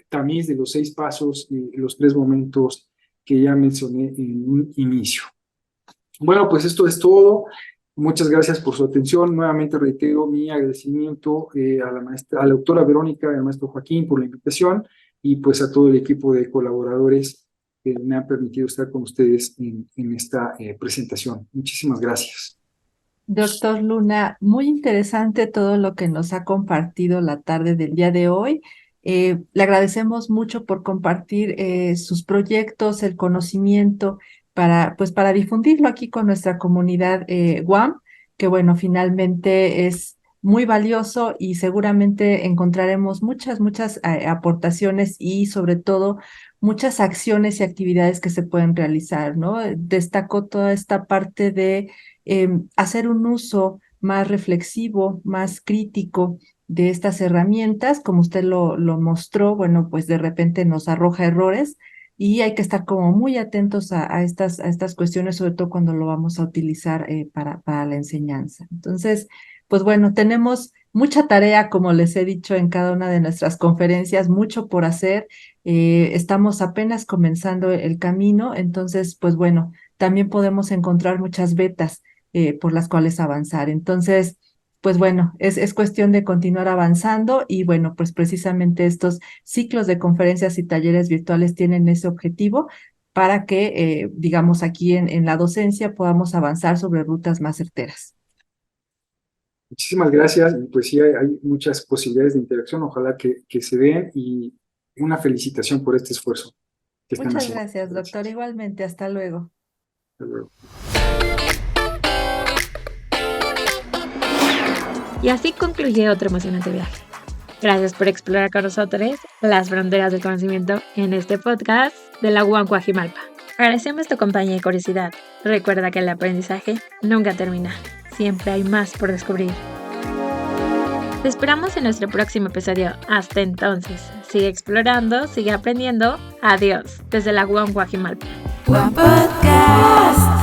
tamiz de los 6 pasos y los 3 momentos que ya mencioné en un inicio. Bueno, pues esto es todo. Muchas gracias por su atención. Nuevamente reitero mi agradecimiento a la doctora Verónica y al maestro Joaquín por la invitación, y pues a todo el equipo de colaboradores que me han permitido estar con ustedes en esta presentación. Muchísimas gracias. Doctor Luna, muy interesante todo lo que nos ha compartido la tarde del día de hoy. Le agradecemos mucho por compartir sus proyectos, el conocimiento, para difundirlo aquí con nuestra comunidad UAM, que bueno, finalmente es muy valioso y seguramente encontraremos muchas aportaciones y sobre todo muchas acciones y actividades que se pueden realizar, ¿no? Destaco toda esta parte de hacer un uso más reflexivo, más crítico de estas herramientas. Como usted lo mostró, bueno, pues de repente nos arroja errores y hay que estar como muy atentos a estas cuestiones, sobre todo cuando lo vamos a utilizar para la enseñanza. Entonces, pues bueno, tenemos mucha tarea, como les he dicho en cada una de nuestras conferencias, mucho por hacer. Estamos apenas comenzando el camino, entonces, pues bueno, también podemos encontrar muchas vetas por las cuales avanzar. Entonces, pues bueno, es cuestión de continuar avanzando y bueno, pues precisamente estos ciclos de conferencias y talleres virtuales tienen ese objetivo para que, digamos, aquí en la docencia podamos avanzar sobre rutas más certeras. Muchísimas gracias. Pues sí, hay muchas posibilidades de interacción. Ojalá que se den, y una felicitación por este esfuerzo que están Muchas haciendo. gracias, doctor. Igualmente, hasta luego. Hasta luego. Y así concluye otro emocionante viaje. Gracias por explorar con nosotros las fronteras del conocimiento en este podcast de la UAM Coajimalpa. Agradecemos tu compañía y curiosidad. Recuerda que el aprendizaje nunca termina. Siempre hay más por descubrir. Te esperamos en nuestro próximo episodio. Hasta entonces, sigue explorando, sigue aprendiendo. Adiós, desde la UAM Coajimalpa. UAM Podcast.